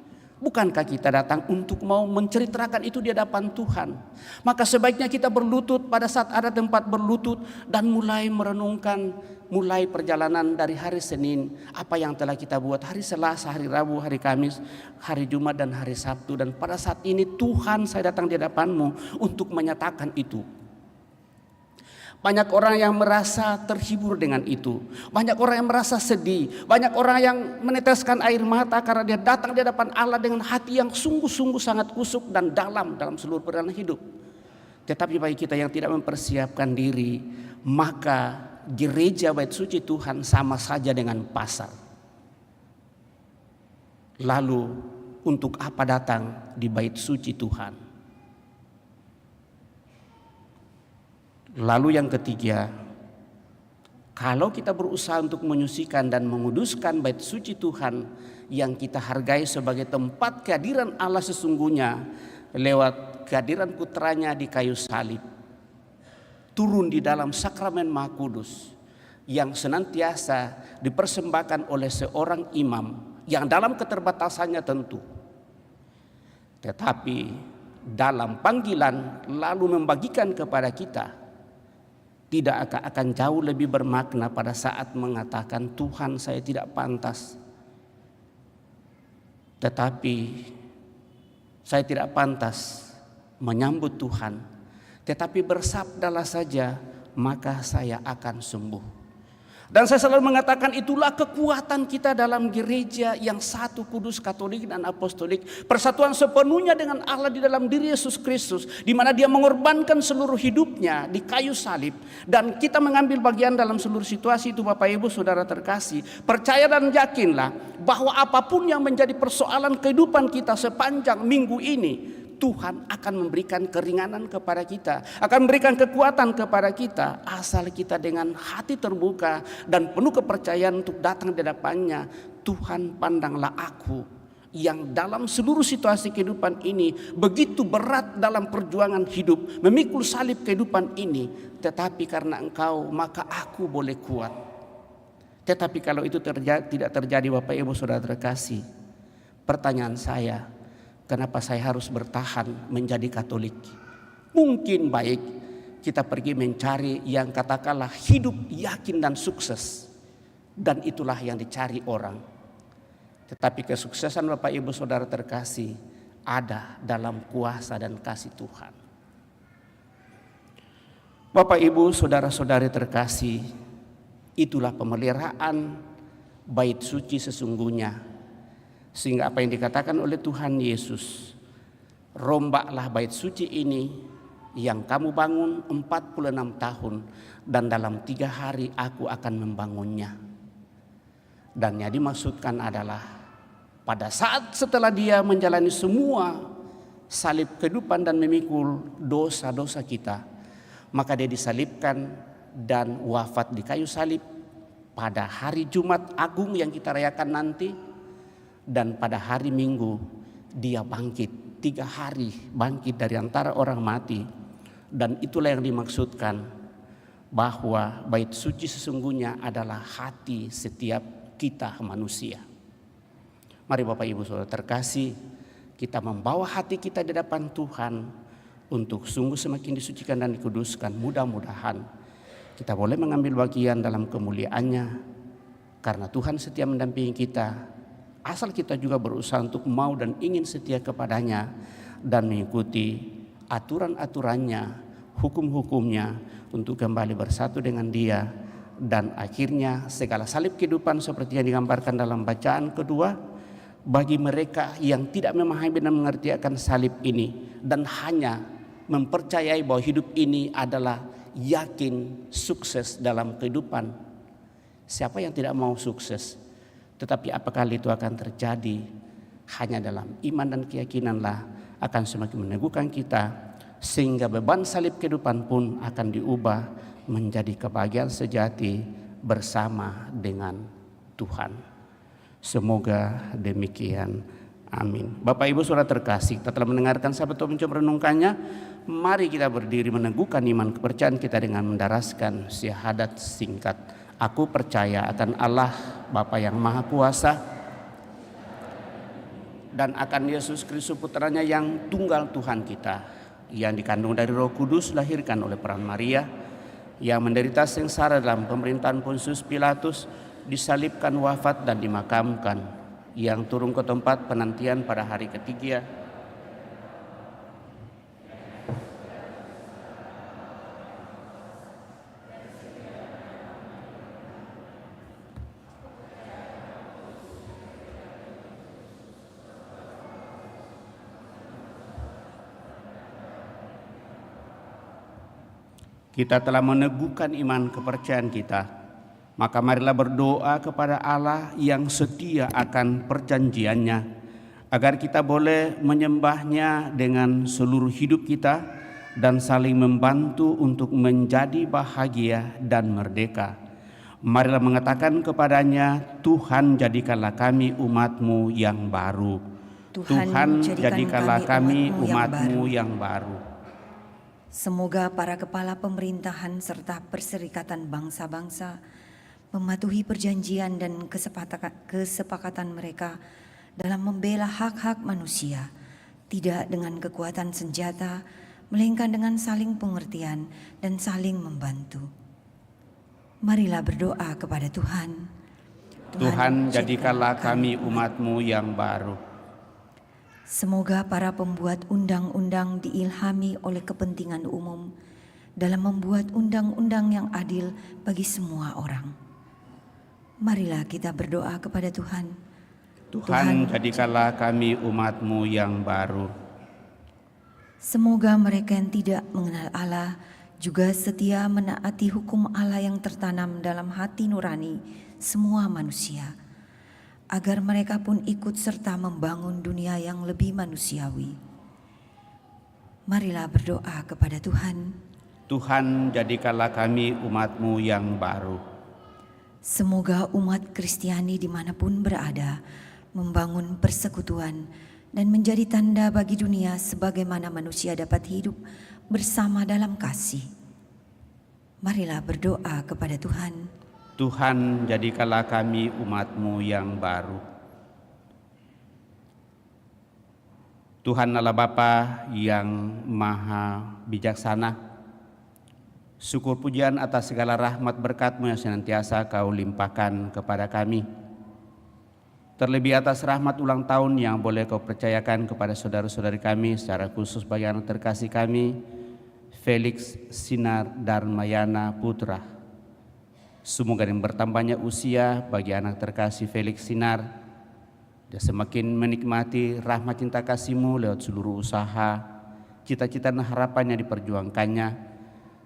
Bukankah kita datang untuk mau menceritakan itu di hadapan Tuhan? Maka sebaiknya kita berlutut pada saat ada tempat berlutut dan mulai merenungkan mulai perjalanan dari hari Senin, apa yang telah kita buat hari Selasa, hari Rabu, hari Kamis, hari Jumat, dan hari Sabtu. Dan pada saat ini Tuhan, saya datang di hadapan-Mu untuk menyatakan itu. Banyak orang yang merasa terhibur dengan itu. Banyak orang yang merasa sedih. Banyak orang yang meneteskan air mata karena dia datang di hadapan Allah dengan hati yang sungguh-sungguh sangat kusuk dan dalam seluruh perjalanan hidup. Tetapi bagi kita yang tidak mempersiapkan diri, maka gereja bait suci Tuhan sama saja dengan pasar. Lalu untuk apa datang di bait suci Tuhan? Lalu yang ketiga, kalau kita berusaha untuk menyucikan dan menguduskan bait suci Tuhan yang kita hargai sebagai tempat kehadiran Allah sesungguhnya lewat kehadiran putranya di kayu salib, turun di dalam sakramen Maha Kudus yang senantiasa dipersembahkan oleh seorang imam yang dalam keterbatasannya tentu, tetapi dalam panggilan lalu membagikan kepada kita, tidak akan jauh lebih bermakna pada saat mengatakan Tuhan saya tidak pantas. Tetapi saya tidak pantas menyambut Tuhan. Tetapi bersabdalah saja maka saya akan sembuh. Dan saya selalu mengatakan itulah kekuatan kita dalam gereja yang satu, kudus, katolik, dan apostolik. Persatuan sepenuhnya dengan Allah di dalam diri Yesus Kristus, di mana Dia mengorbankan seluruh hidupnya di kayu salib. Dan kita mengambil bagian dalam seluruh situasi itu Bapak Ibu Saudara terkasih. Percaya dan yakinlah bahwa apapun yang menjadi persoalan kehidupan kita sepanjang minggu ini, Tuhan akan memberikan keringanan kepada kita, akan memberikan kekuatan kepada kita, asal kita dengan hati terbuka dan penuh kepercayaan untuk datang di hadapan-Nya. Tuhan, pandanglah aku yang dalam seluruh situasi kehidupan ini begitu berat dalam perjuangan hidup, memikul salib kehidupan ini, tetapi karena Engkau maka aku boleh kuat. Tetapi kalau itu tidak terjadi Bapak Ibu Saudara terkasih, pertanyaan saya, kenapa saya harus bertahan menjadi Katolik? Mungkin baik kita pergi mencari yang katakanlah hidup yakin dan sukses, dan itulah yang dicari orang. Tetapi kesuksesan Bapak Ibu Saudara terkasih ada dalam kuasa dan kasih Tuhan. Bapak Ibu Saudara-saudari terkasih, itulah pemeliharaan bait suci sesungguhnya. Sehingga apa yang dikatakan oleh Tuhan Yesus, rombaklah bait suci ini yang kamu bangun 46 tahun, dan dalam 3 hari aku akan membangunnya. Dan yang dimaksudkan adalah pada saat setelah Dia menjalani semua salib kehidupan dan memikul dosa-dosa kita, maka Dia disalibkan dan wafat di kayu salib pada hari Jumat Agung yang kita rayakan nanti. Dan pada hari Minggu Dia bangkit, 3 hari bangkit dari antara orang mati. Dan itulah yang dimaksudkan bahwa bait suci sesungguhnya adalah hati setiap kita manusia. Mari Bapak Ibu Saudara terkasih, kita membawa hati kita di depan Tuhan untuk sungguh semakin disucikan dan dikuduskan. Mudah-mudahan kita boleh mengambil bagian dalam kemuliaannya, karena Tuhan setia mendampingi kita. Asal kita juga berusaha untuk mau dan ingin setia kepadanya dan mengikuti aturan-aturannya, hukum-hukumnya untuk kembali bersatu dengan Dia. Dan akhirnya segala salib kehidupan seperti yang digambarkan dalam bacaan kedua, bagi mereka yang tidak memahami dan mengerti akan salib ini dan hanya mempercayai bahwa hidup ini adalah yakin sukses dalam kehidupan. Siapa yang tidak mau sukses? Tetapi apakah itu akan terjadi? Hanya dalam iman dan keyakinanlah akan semakin meneguhkan kita, sehingga beban salib kehidupan pun akan diubah menjadi kebahagiaan sejati bersama dengan Tuhan. Semoga demikian. Amin. Bapak Ibu Saudara terkasih, kita telah mendengarkan sahabat Tuhan mencoba renungkannya. Mari kita berdiri meneguhkan iman kepercayaan kita dengan mendaraskan syahadat singkat. Aku percaya akan Allah Bapa yang Maha Kuasa dan akan Yesus Kristus putranya yang tunggal Tuhan kita, yang dikandung dari Roh Kudus, lahirkan oleh peran Maria, yang menderita sengsara dalam pemerintahan Pontius Pilatus, disalibkan, wafat dan dimakamkan, yang turun ke tempat penantian pada hari ketiga, kita telah meneguhkan iman kepercayaan kita, maka marilah berdoa kepada Allah yang setia akan perjanjiannya, agar kita boleh menyembahnya dengan seluruh hidup kita dan saling membantu untuk menjadi bahagia dan merdeka. Marilah mengatakan kepadanya, Tuhan jadikanlah kami umat-Mu yang baru. Tuhan jadikanlah kami umat-Mu yang baru. Semoga para kepala pemerintahan serta perserikatan bangsa-bangsa mematuhi perjanjian dan kesepakatan mereka dalam membela hak-hak manusia, tidak dengan kekuatan senjata, melainkan dengan saling pengertian dan saling membantu. Marilah berdoa kepada Tuhan. Tuhan jadikanlah kami umat-Mu yang baru. Semoga para pembuat undang-undang diilhami oleh kepentingan umum dalam membuat undang-undang yang adil bagi semua orang. Marilah kita berdoa kepada Tuhan. Tuhan jadikanlah kami umat-Mu yang baru. Semoga mereka yang tidak mengenal Allah juga setia menaati hukum Allah yang tertanam dalam hati nurani semua manusia, agar mereka pun ikut serta membangun dunia yang lebih manusiawi. Marilah berdoa kepada Tuhan. Tuhan jadikanlah kami umat-Mu yang baru. Semoga umat Kristiani dimanapun berada membangun persekutuan dan menjadi tanda bagi dunia sebagaimana manusia dapat hidup bersama dalam kasih. Marilah berdoa kepada Tuhan. Tuhan jadikanlah kami umat-Mu yang baru. Tuhan Allah Bapa yang Maha Bijaksana, syukur pujian atas segala rahmat berkat-Mu yang senantiasa Kau limpahkan kepada kami. Terlebih atas rahmat ulang tahun yang boleh Kau percayakan kepada saudara-saudari kami, secara khusus bagi anak terkasih kami, Felix Sinar Darmayana Putra. Semoga dengan bertambahnya usia bagi anak terkasih Felix Sinar, dia semakin menikmati rahmat cinta kasih-Mu lewat seluruh usaha, cita-cita dan harapan yang diperjuangkannya,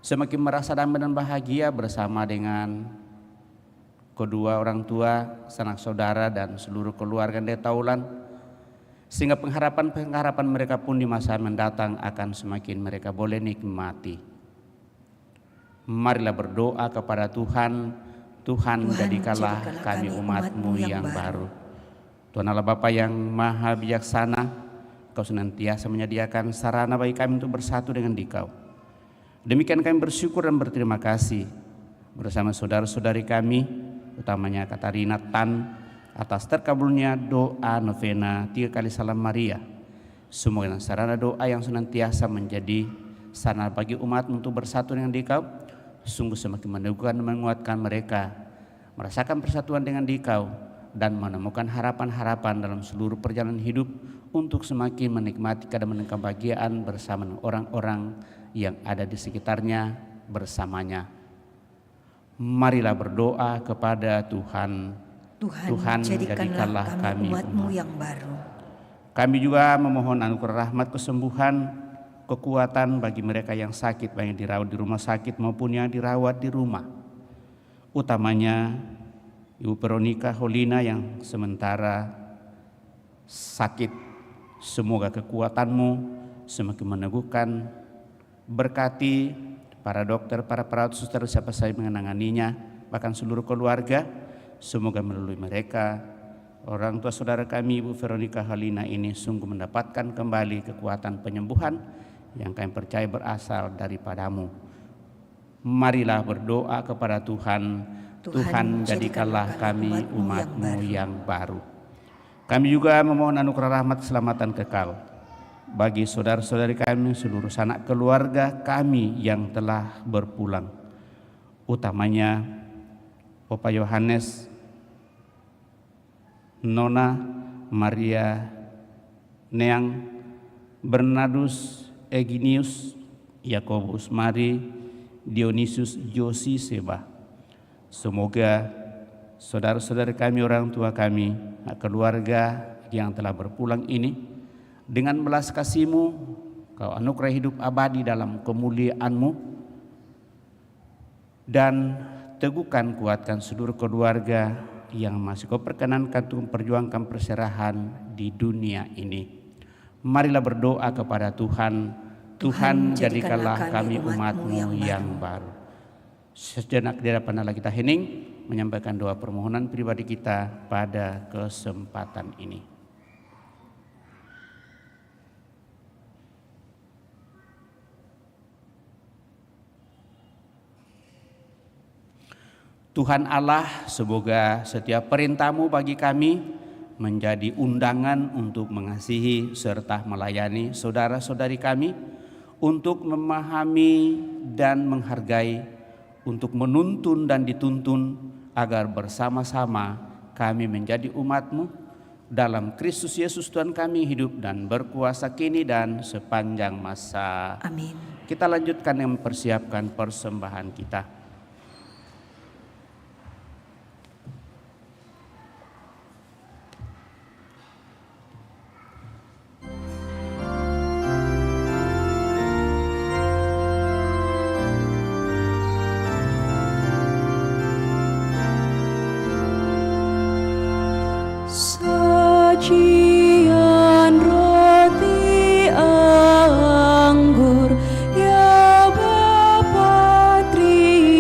semakin merasa damai dan bahagia bersama dengan kedua orang tua, sanak saudara dan seluruh keluarga Dea Taulan, sehingga pengharapan mereka pun di masa mendatang akan semakin mereka boleh nikmati. Marilah berdoa kepada Tuhan. Tuhan jadikanlah kami umat-Mu yang baru. Tuhan Allah Bapa yang Maha Bijaksana, Kau senantiasa menyediakan sarana bagi kami untuk bersatu dengan Dikau. Demikian kami bersyukur dan berterima kasih bersama saudara-saudari kami, utamanya Katarina Tan, atas terkabulnya doa novena 3 kali Salam Maria. Semoga sarana doa yang senantiasa menjadi sarana bagi umat untuk bersatu dengan Dikau, sungguh semakin meneguhkan dan menguatkan mereka, merasakan persatuan dengan Dikau, dan menemukan harapan-harapan dalam seluruh perjalanan hidup untuk semakin menikmati dan kebahagiaan bersama orang-orang yang ada di sekitarnya bersamanya. Marilah berdoa kepada Tuhan. Tuhan, jadikanlah kami umat-Mu yang baru. Kami juga memohon anugerah rahmat kesembuhan, kekuatan bagi mereka yang sakit, baik yang dirawat di rumah sakit maupun yang dirawat di rumah. Utamanya Ibu Veronica Holina yang sementara sakit. Semoga kekuatan-Mu semakin meneguhkan. Berkati para dokter, para perawat, suster, siapa saja mengenanganinya, bahkan seluruh keluarga. Semoga melalui mereka, orang tua saudara kami Ibu Veronica Holina ini sungguh mendapatkan kembali kekuatan penyembuhan yang kami percaya berasal daripada-Mu. Marilah berdoa kepada Tuhan. Tuhan, jadikanlah kami umat-Mu yang baru. Kami juga memohon anugerah rahmat keselamatan kekal bagi saudara-saudari kami, seluruh sanak keluarga kami yang telah berpulang. Utamanya Opa Yohanes, Nona Maria Neang, Bernardus Eginius, Yakobus Mari, Dionysius Josi Seba. Semoga saudara-saudari kami, orang tua kami, keluarga yang telah berpulang ini, dengan belas kasih-Mu, Kau anugerah hidup abadi dalam kemuliaan-Mu, dan teguhkan, kuatkan seluruh keluarga yang masih Kau perkenankan untuk memperjuangkan perserahan di dunia ini. Marilah berdoa kepada Tuhan. Tuhan, jadikanlah kami umat-Mu yang baru. Sejenak di hadapan Allah kita hening menyampaikan doa permohonan pribadi kita pada kesempatan ini. Tuhan Allah, semoga setiap perintah-Mu bagi kami menjadi undangan untuk mengasihi serta melayani saudara-saudari kami, untuk memahami dan menghargai, untuk menuntun dan dituntun, agar bersama-sama kami menjadi umat-Mu dalam Kristus Yesus Tuhan kami, hidup dan berkuasa kini dan sepanjang masa. Amin. Kita lanjutkan yang mempersiapkan persembahan kita. Sajian roti anggur, ya Bapa Tri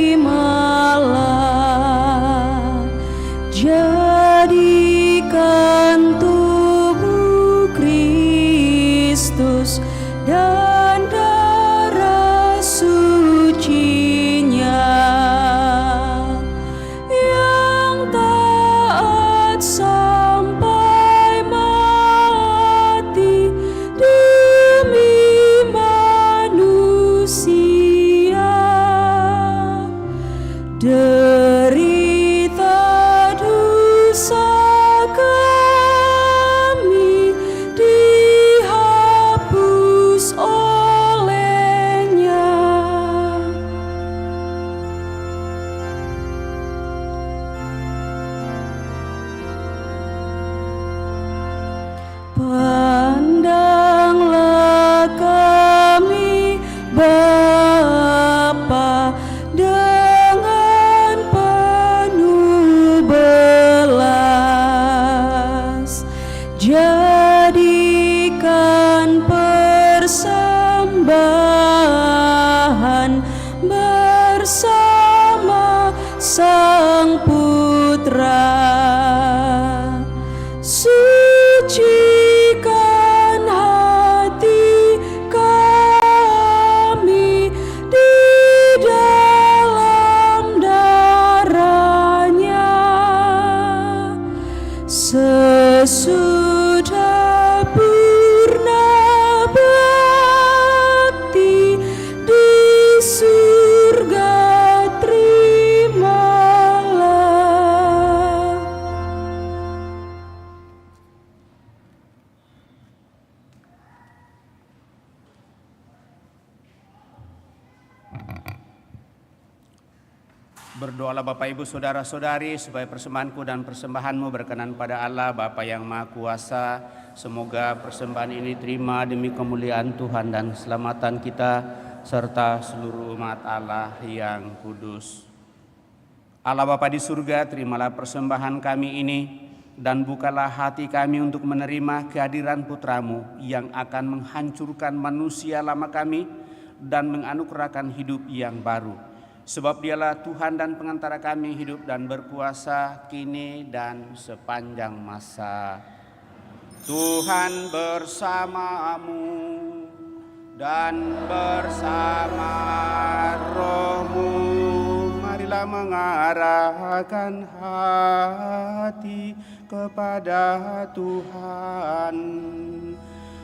Berdoalah Bapak Ibu Saudara-saudari supaya persembahanku dan persembahanmu berkenan pada Allah Bapa yang Maha Kuasa. Semoga persembahan ini terima demi kemuliaan Tuhan dan keselamatan kita serta seluruh umat Allah yang kudus. Allah Bapa di surga, terimalah persembahan kami ini dan bukalah hati kami untuk menerima kehadiran Putramu yang akan menghancurkan manusia lama kami dan menganugerahkan hidup yang baru. Sebab dialah Tuhan dan pengantara kami hidup dan berkuasa kini dan sepanjang masa. Tuhan bersamamu dan bersama rohmu. Marilah mengarahkan hati kepada Tuhan.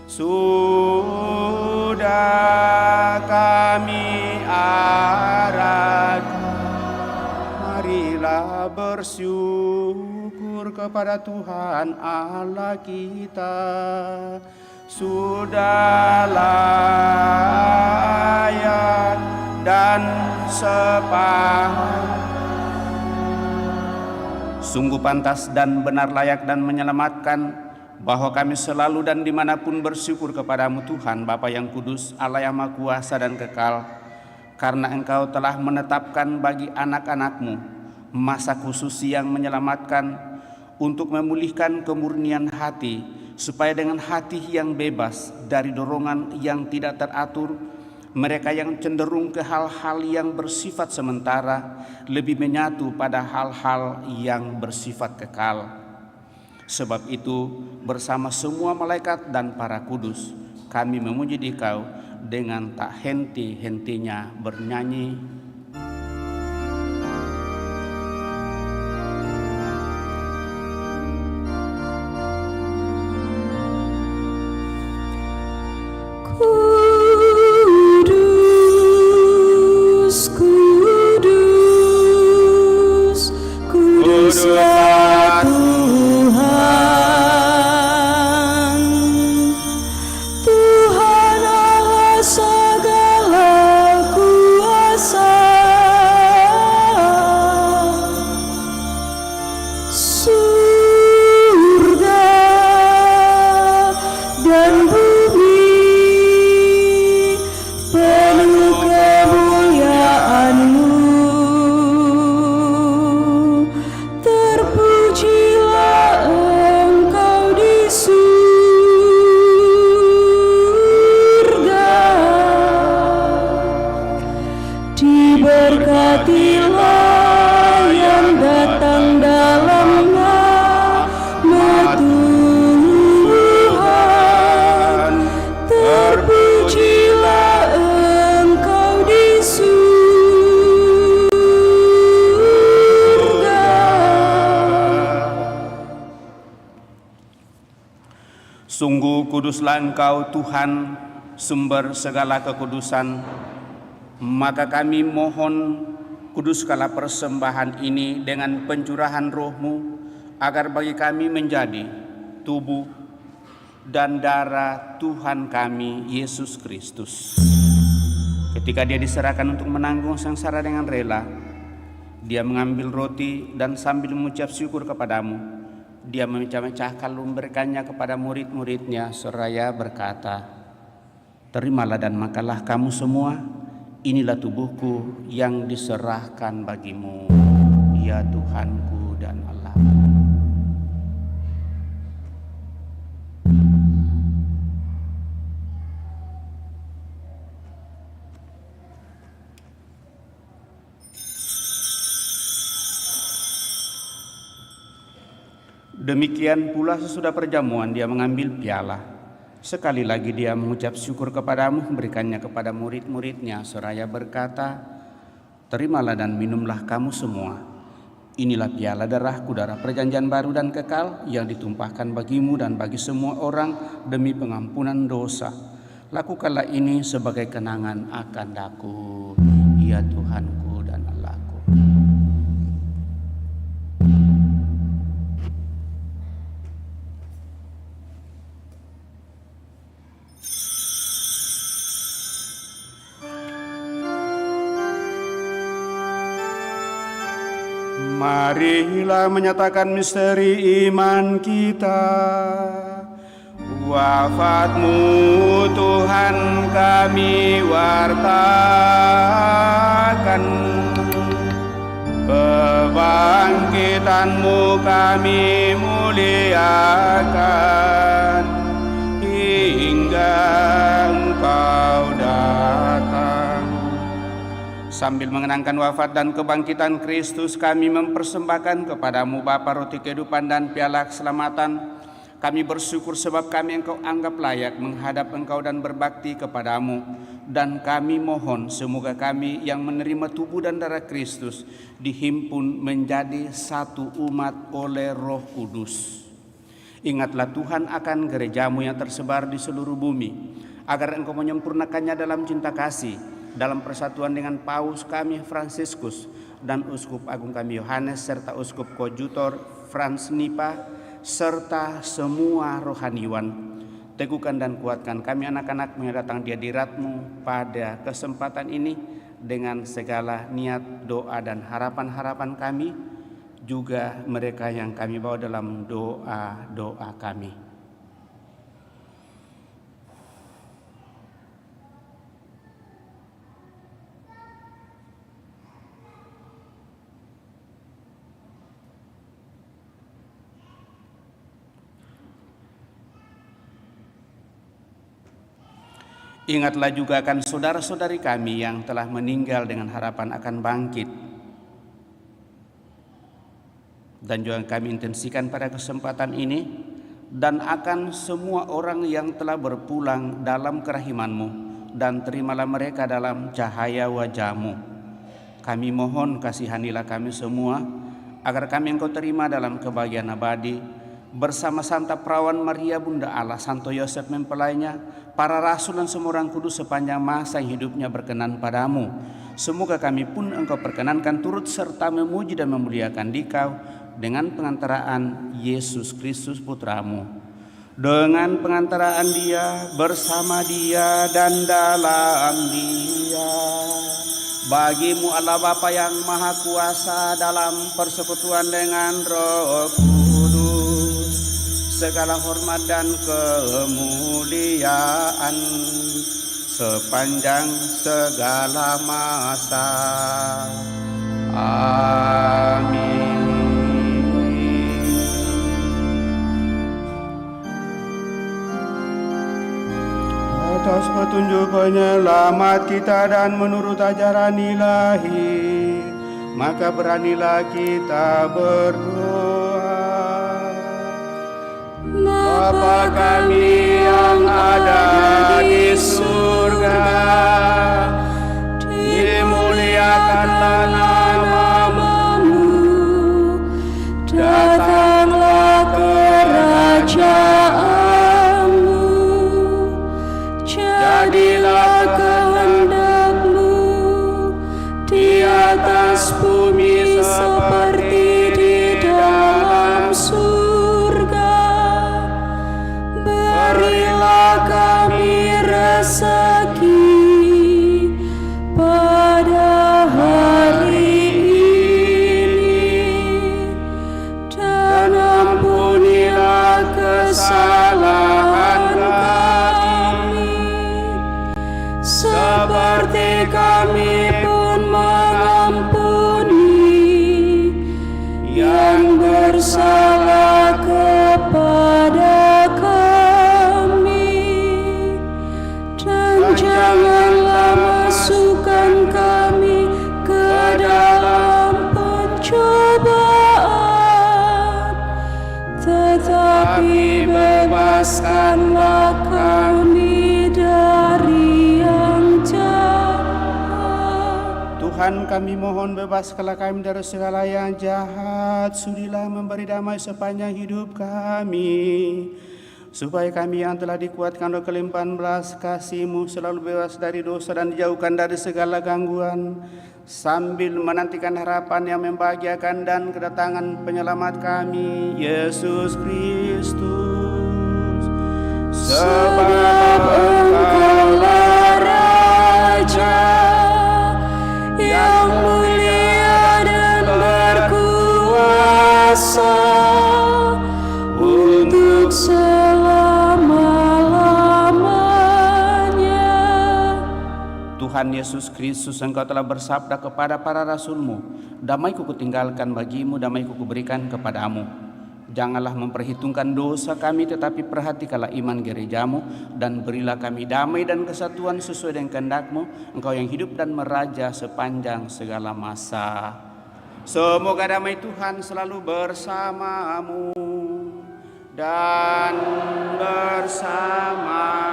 Sudah kami arahkan, marilah bersyukur kepada Tuhan Allah kita. Sudah layak dan sepantas, sungguh pantas dan benar, layak dan menyelamatkan, bahwa kami selalu dan dimanapun bersyukur kepadamu Tuhan Bapa yang kudus, Allah yang Maha Kuasa dan kekal, karena Engkau telah menetapkan bagi anak-anakmu masa khusus yang menyelamatkan untuk memulihkan kemurnian hati, supaya dengan hati yang bebas dari dorongan yang tidak teratur, mereka yang cenderung ke hal-hal yang bersifat sementara lebih menyatu pada hal-hal yang bersifat kekal. Sebab itu bersama semua malaikat dan para kudus kami memuji Dikau dengan tak henti-hentinya bernyanyi. Kudus, kudus, kuduslah Tuhan, Tuhan Allah segala kuasa. Surga dan bumi penuh kemuliaan-Mu. Terpujilah Engkau di surga, diberkatilah yang datang dalam nama Tuhan. Terpujilah Engkau di surga. Sungguh kuduslah Engkau Tuhan, sumber segala kekudusan. Maka kami mohon, kuduskanlah persembahan ini dengan pencurahan Roh-Mu, agar bagi kami menjadi tubuh dan darah Tuhan kami Yesus Kristus. Ketika Dia diserahkan untuk menanggung sengsara dengan rela, Dia mengambil roti dan sambil mengucap syukur kepadamu, Dia memecah-mecahkan lalu memberikannya kepada murid-muridnya seraya berkata, "Terimalah dan makanlah kamu semua, inilah tubuhku yang diserahkan bagimu, ya Tuhanku dan Allah." Demikian pula sesudah perjamuan Dia mengambil piala. Sekali lagi Dia mengucap syukur kepadamu, memberikannya kepada murid-muridnya seraya berkata, "Terimalah dan minumlah kamu semua. Inilah piala darahku, darah perjanjian baru dan kekal, yang ditumpahkan bagimu dan bagi semua orang demi pengampunan dosa. Lakukanlah ini sebagai kenangan akan Aku, ya Tuhanku dan Allahku." Marilah menyatakan misteri iman kita. Wafat-Mu Tuhan kami wartakan, kebangkitan-Mu kami muliakan, hingga Engkau datang. Sambil mengenangkan wafat dan kebangkitan Kristus, kami mempersembahkan kepada-Mu Bapa roti kehidupan dan piala keselamatan. Kami bersyukur sebab kami Engkau anggap layak menghadap Engkau dan berbakti kepada-Mu. Dan kami mohon semoga kami yang menerima tubuh dan darah Kristus dihimpun menjadi satu umat oleh Roh Kudus. Ingatlah Tuhan akan gereja-Mu yang tersebar di seluruh bumi, agar Engkau menyempurnakannya dalam cinta kasih, dalam persatuan dengan Paus kami Fransiskus dan Uskup Agung kami Yohanes, serta Uskup Koadjutor Franz Nipa, serta semua rohaniwan. Teguhkan dan kuatkan kami anak-anak yang datang di hadirat-Mu pada kesempatan ini dengan segala niat, doa dan harapan-harapan kami, juga mereka yang kami bawa dalam doa-doa kami. Ingatlah juga akan saudara-saudari kami yang telah meninggal dengan harapan akan bangkit. Dan juga kami intensikan pada kesempatan ini, dan akan semua orang yang telah berpulang dalam kerahiman-Mu, dan terimalah mereka dalam cahaya wajah-Mu. Kami mohon kasihanilah kami semua, agar kami Engkau terima dalam kebahagiaan abadi, bersama Santa Perawan Maria Bunda Allah, Santo Yosef mempelainya, para rasul dan semua orang kudus sepanjang masa hidupnya berkenan padamu. Semoga kami pun Engkau perkenankan turut serta memuji dan memuliakan Dikau dengan pengantaraan Yesus Kristus Putra-Mu. Dengan pengantaraan Dia, bersama Dia dan dalam Dia, bagi-Mu Allah Bapa yang Maha Kuasa dalam persekutuan dengan Roh Kudus, segala hormat dan kemuliaan sepanjang segala masa. Amin. Atas petunjuk penyelamat kita dan menurut ajaran ilahi, maka beranilah kita berdoa. Bapa kami yang ada di surga, dimuliakanlah nama-Mu, datanglah kerajaan-Mu, jadilah kehendak-Mu di atas bumi seperti di dalam surga. Berilah kami rezeki pada hari ini, dan ampunilah kesalahan kami, seperti kami pun mengampuni yang bersalah kepada janganlah masukkan kami ke dalam pencobaan, tetapi bebaskanlah kami dari yang jahat. Tuhan, kami mohon bebaskanlah kami dari segala yang jahat. Sudilah memberi damai sepanjang hidup kami, supaya kami yang telah dikuatkan oleh kelimpahan belas kasih-Mu selalu bebas dari dosa dan dijauhkan dari segala gangguan, sambil menantikan harapan yang membahagiakan dan kedatangan penyelamat kami, Yesus Kristus. Sebab Engkaulah Raja yang mulia dan berkuasa, Tuhan Yesus Kristus, Engkau telah bersabda kepada para rasul-Mu, damai-Ku kutinggalkan bagimu, damai-Ku kuberikan kepadamu. Janganlah memperhitungkan dosa kami, tetapi perhatikanlah iman gerejamu, dan berilah kami damai dan kesatuan sesuai dengan kehendak-Mu, Engkau yang hidup dan meraja sepanjang segala masa. Semoga damai Tuhan selalu bersamamu dan bersama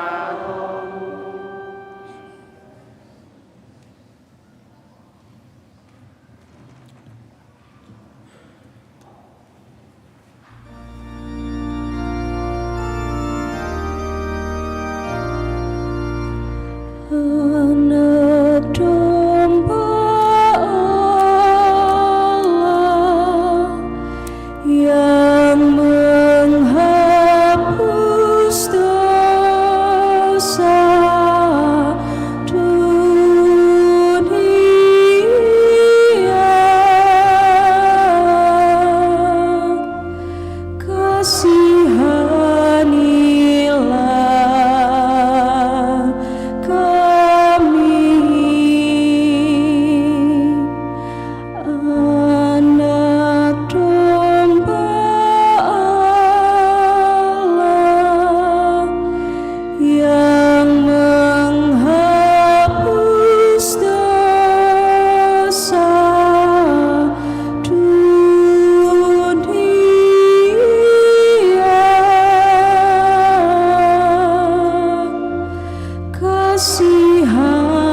Anak domba Allah yang menghapus dosa dunia, kasihanilah kami. Anak domba Allah yang menghapus dosa dunia, kasihanilah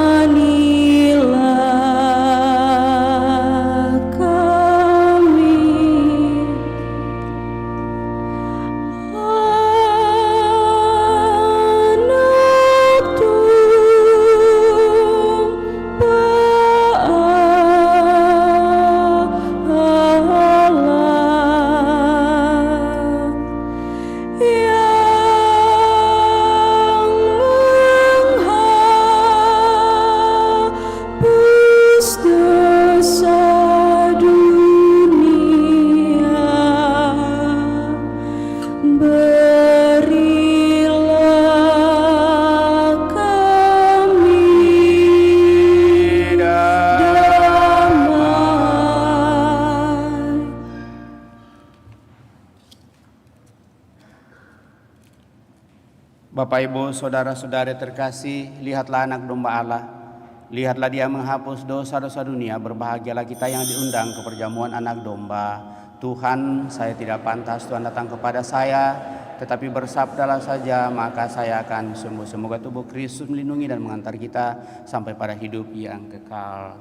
kami. Anak domba Allah yang menghapus dosa dunia, berilah kami damai. Bapak, Ibu, saudara-saudari terkasih, lihatlah anak domba Allah. Lihatlah dia menghapus dosa-dosa dunia. Berbahagialah kita yang diundang ke perjamuan anak domba. Tuhan, saya tidak pantas Tuhan datang kepada saya, tetapi bersabdalah saja, maka saya akan sembuh. Semoga tubuh Kristus melindungi dan mengantar kita sampai pada hidup yang kekal.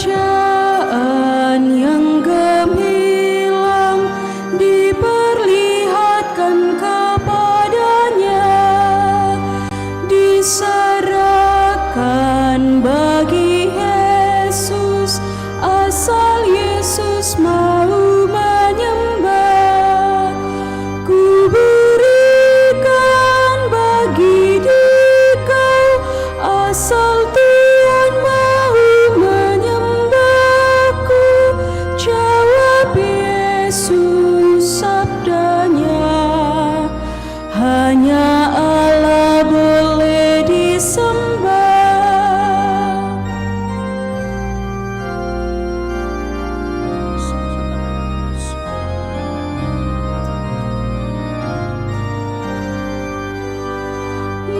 kerajaan yang gemilang diperlihatkan kepadanya, diserahkan bagi Yesus, asal Yesus mau menyembah. Ku berikan bagi Dikau, asal Tuhan mau menyembahku. Jawab Yesus sabdanya, hanya Allah boleh disembah.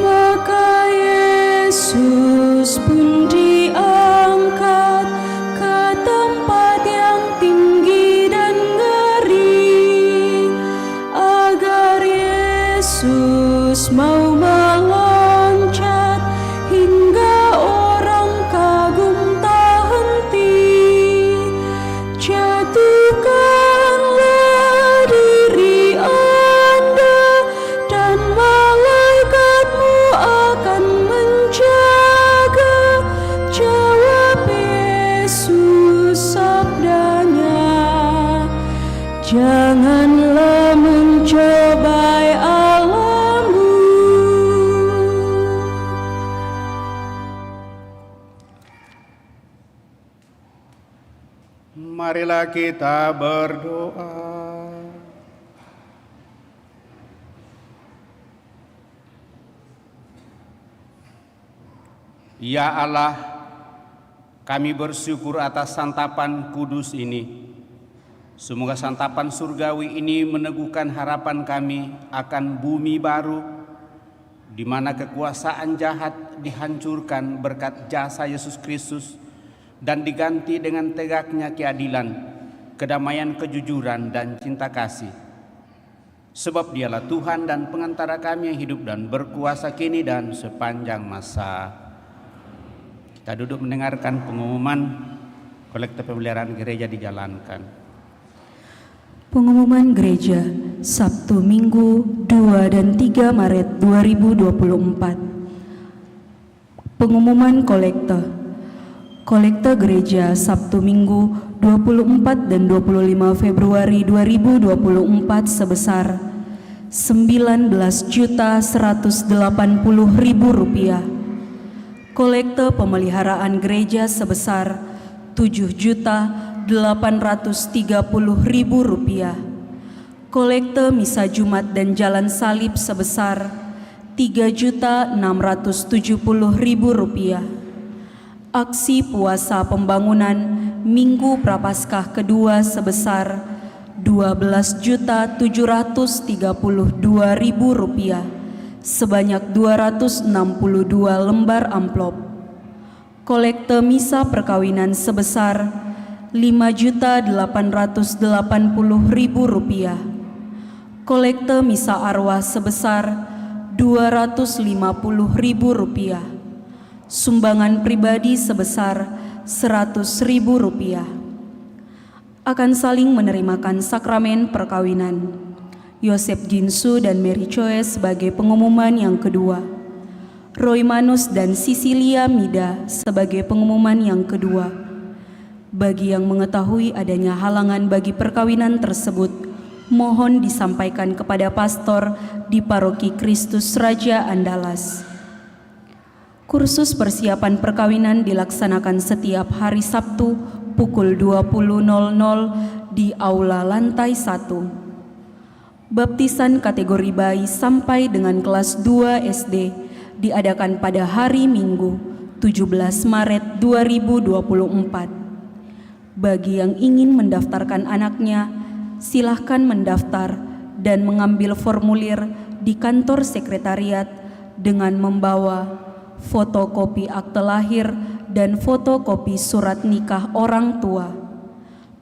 Maka Yesus pun diangkat ke tempat yang tinggi dan ngeri, agar Yesus mau meloncat hingga orang kagum tak henti. Jatuhkanlah diri Anda dan malaikatmu akan menjaga. Jawab Yesus sabdanya, janganlah mencobai Allahmu. Marilah kita berdoa. Ya Allah, kami bersyukur atas santapan kudus ini. Semoga santapan surgawi ini meneguhkan harapan kami akan bumi baru, di mana kekuasaan jahat dihancurkan berkat jasa Yesus Kristus dan diganti dengan tegaknya keadilan, kedamaian, kejujuran, dan cinta kasih. Sebab Dialah Tuhan dan pengantara kami yang hidup dan berkuasa kini dan sepanjang masa. Kita duduk mendengarkan pengumuman kolektif pemeliharaan gereja dijalankan. Pengumuman gereja Sabtu Minggu 2 dan 3 Maret 2024. Pengumuman kolekte. Kolekte gereja Sabtu Minggu 24 dan 25 Februari 2024 sebesar Rp19.180.000. Kolekte pemeliharaan gereja sebesar Rp7.830.000. Kolekte misa Jumat dan jalan salib sebesar Rp3.670.000. Aksi puasa pembangunan Minggu Prapaskah kedua sebesar Rp12.732.000 sebanyak 262 lembar amplop. Kolekte misa perkawinan sebesar Rp5.880.000. Kolekte misa arwah sebesar Rp250.000. Sumbangan pribadi sebesar Rp100.000. Akan saling menerimakan sakramen perkawinan Yosef Jinsu dan Mary Choi sebagai pengumuman yang kedua, Roy Manus dan Sisilia Mida sebagai pengumuman yang kedua. Bagi yang mengetahui adanya halangan bagi perkawinan tersebut, mohon disampaikan kepada pastor di Paroki Kristus Raja Andalas. Kursus persiapan perkawinan dilaksanakan setiap hari Sabtu pukul 20.00 di Aula Lantai 1. Baptisan kategori bayi sampai dengan kelas 2 SD diadakan pada hari Minggu 17 Maret 2024. Bagi yang ingin mendaftarkan anaknya, silahkan mendaftar dan mengambil formulir di kantor sekretariat dengan membawa fotokopi akte lahir dan fotokopi surat nikah orang tua.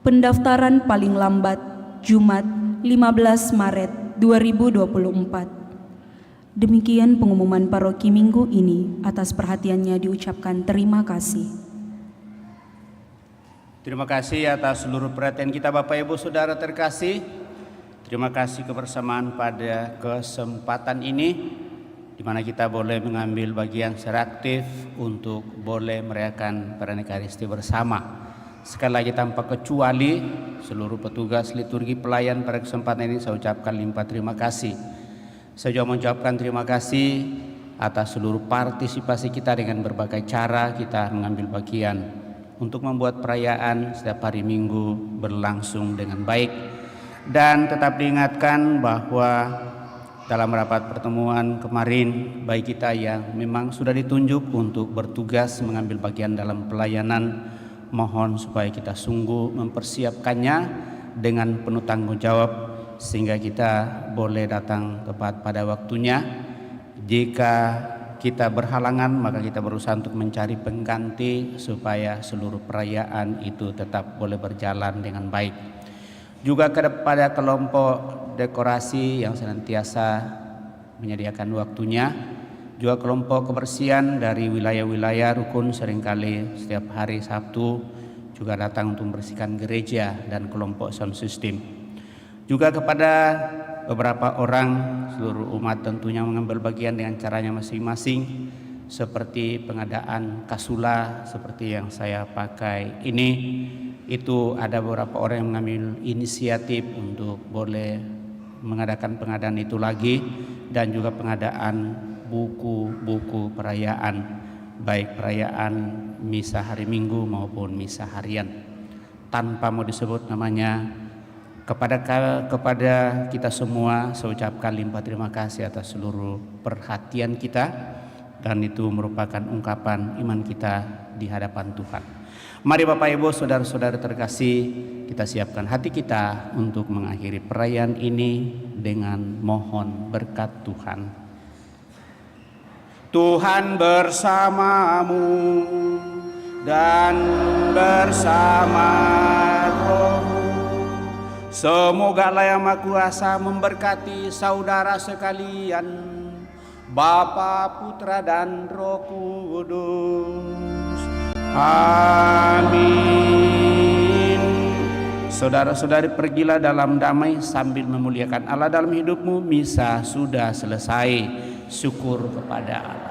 Pendaftaran paling lambat Jumat 15 Maret 2024. Demikian pengumuman paroki minggu ini. Atas perhatiannya diucapkan terima kasih. Terima kasih atas seluruh perhatian kita Bapak Ibu Saudara terkasih. Terima kasih kebersamaan pada kesempatan ini di mana kita boleh mengambil bagian secara aktif untuk boleh merayakan perayaan Ekaristi bersama. Sekali lagi tanpa kecuali seluruh petugas liturgi pelayan pada kesempatan ini saya ucapkan limpah terima kasih. Saya juga mengucapkan terima kasih atas seluruh partisipasi kita dengan berbagai cara kita mengambil bagian untuk membuat perayaan setiap hari Minggu berlangsung dengan baik. Dan tetap diingatkan bahwa dalam rapat pertemuan kemarin bagi kita yang memang sudah ditunjuk untuk bertugas mengambil bagian dalam pelayanan, mohon supaya kita sungguh mempersiapkannya dengan penuh tanggung jawab sehingga kita boleh datang tepat pada waktunya. Jika kita berhalangan maka kita berusaha untuk mencari pengganti supaya seluruh perayaan itu tetap boleh berjalan dengan baik. Juga kepada kelompok dekorasi yang senantiasa menyediakan waktunya, juga kelompok kebersihan dari wilayah-wilayah rukun seringkali setiap hari Sabtu juga datang untuk membersihkan gereja dan kelompok sound system. Juga kepada beberapa orang seluruh umat tentunya mengambil bagian dengan caranya masing-masing, seperti pengadaan kasula seperti yang saya pakai ini. Itu ada beberapa orang yang mengambil inisiatif untuk boleh mengadakan pengadaan itu lagi, dan juga pengadaan buku-buku perayaan, baik perayaan misa hari Minggu maupun misa harian. Tanpa mau disebut namanya, kepada kita semua saya ucapkan limpah terima kasih atas seluruh perhatian kita, dan itu merupakan ungkapan iman kita di hadapan Tuhan. Mari Bapak Ibu Saudara-saudara terkasih, kita siapkan hati kita untuk mengakhiri perayaan ini dengan mohon berkat Tuhan. Tuhan bersamamu dan bersama rohmu. Semoga Allah yang Maha Kuasa memberkati saudara sekalian, Bapa, Putra, dan Roh Kudus. Amin. Saudara-saudari, pergilah dalam damai sambil memuliakan Allah dalam hidupmu. Misa sudah selesai. Syukur kepada Allah.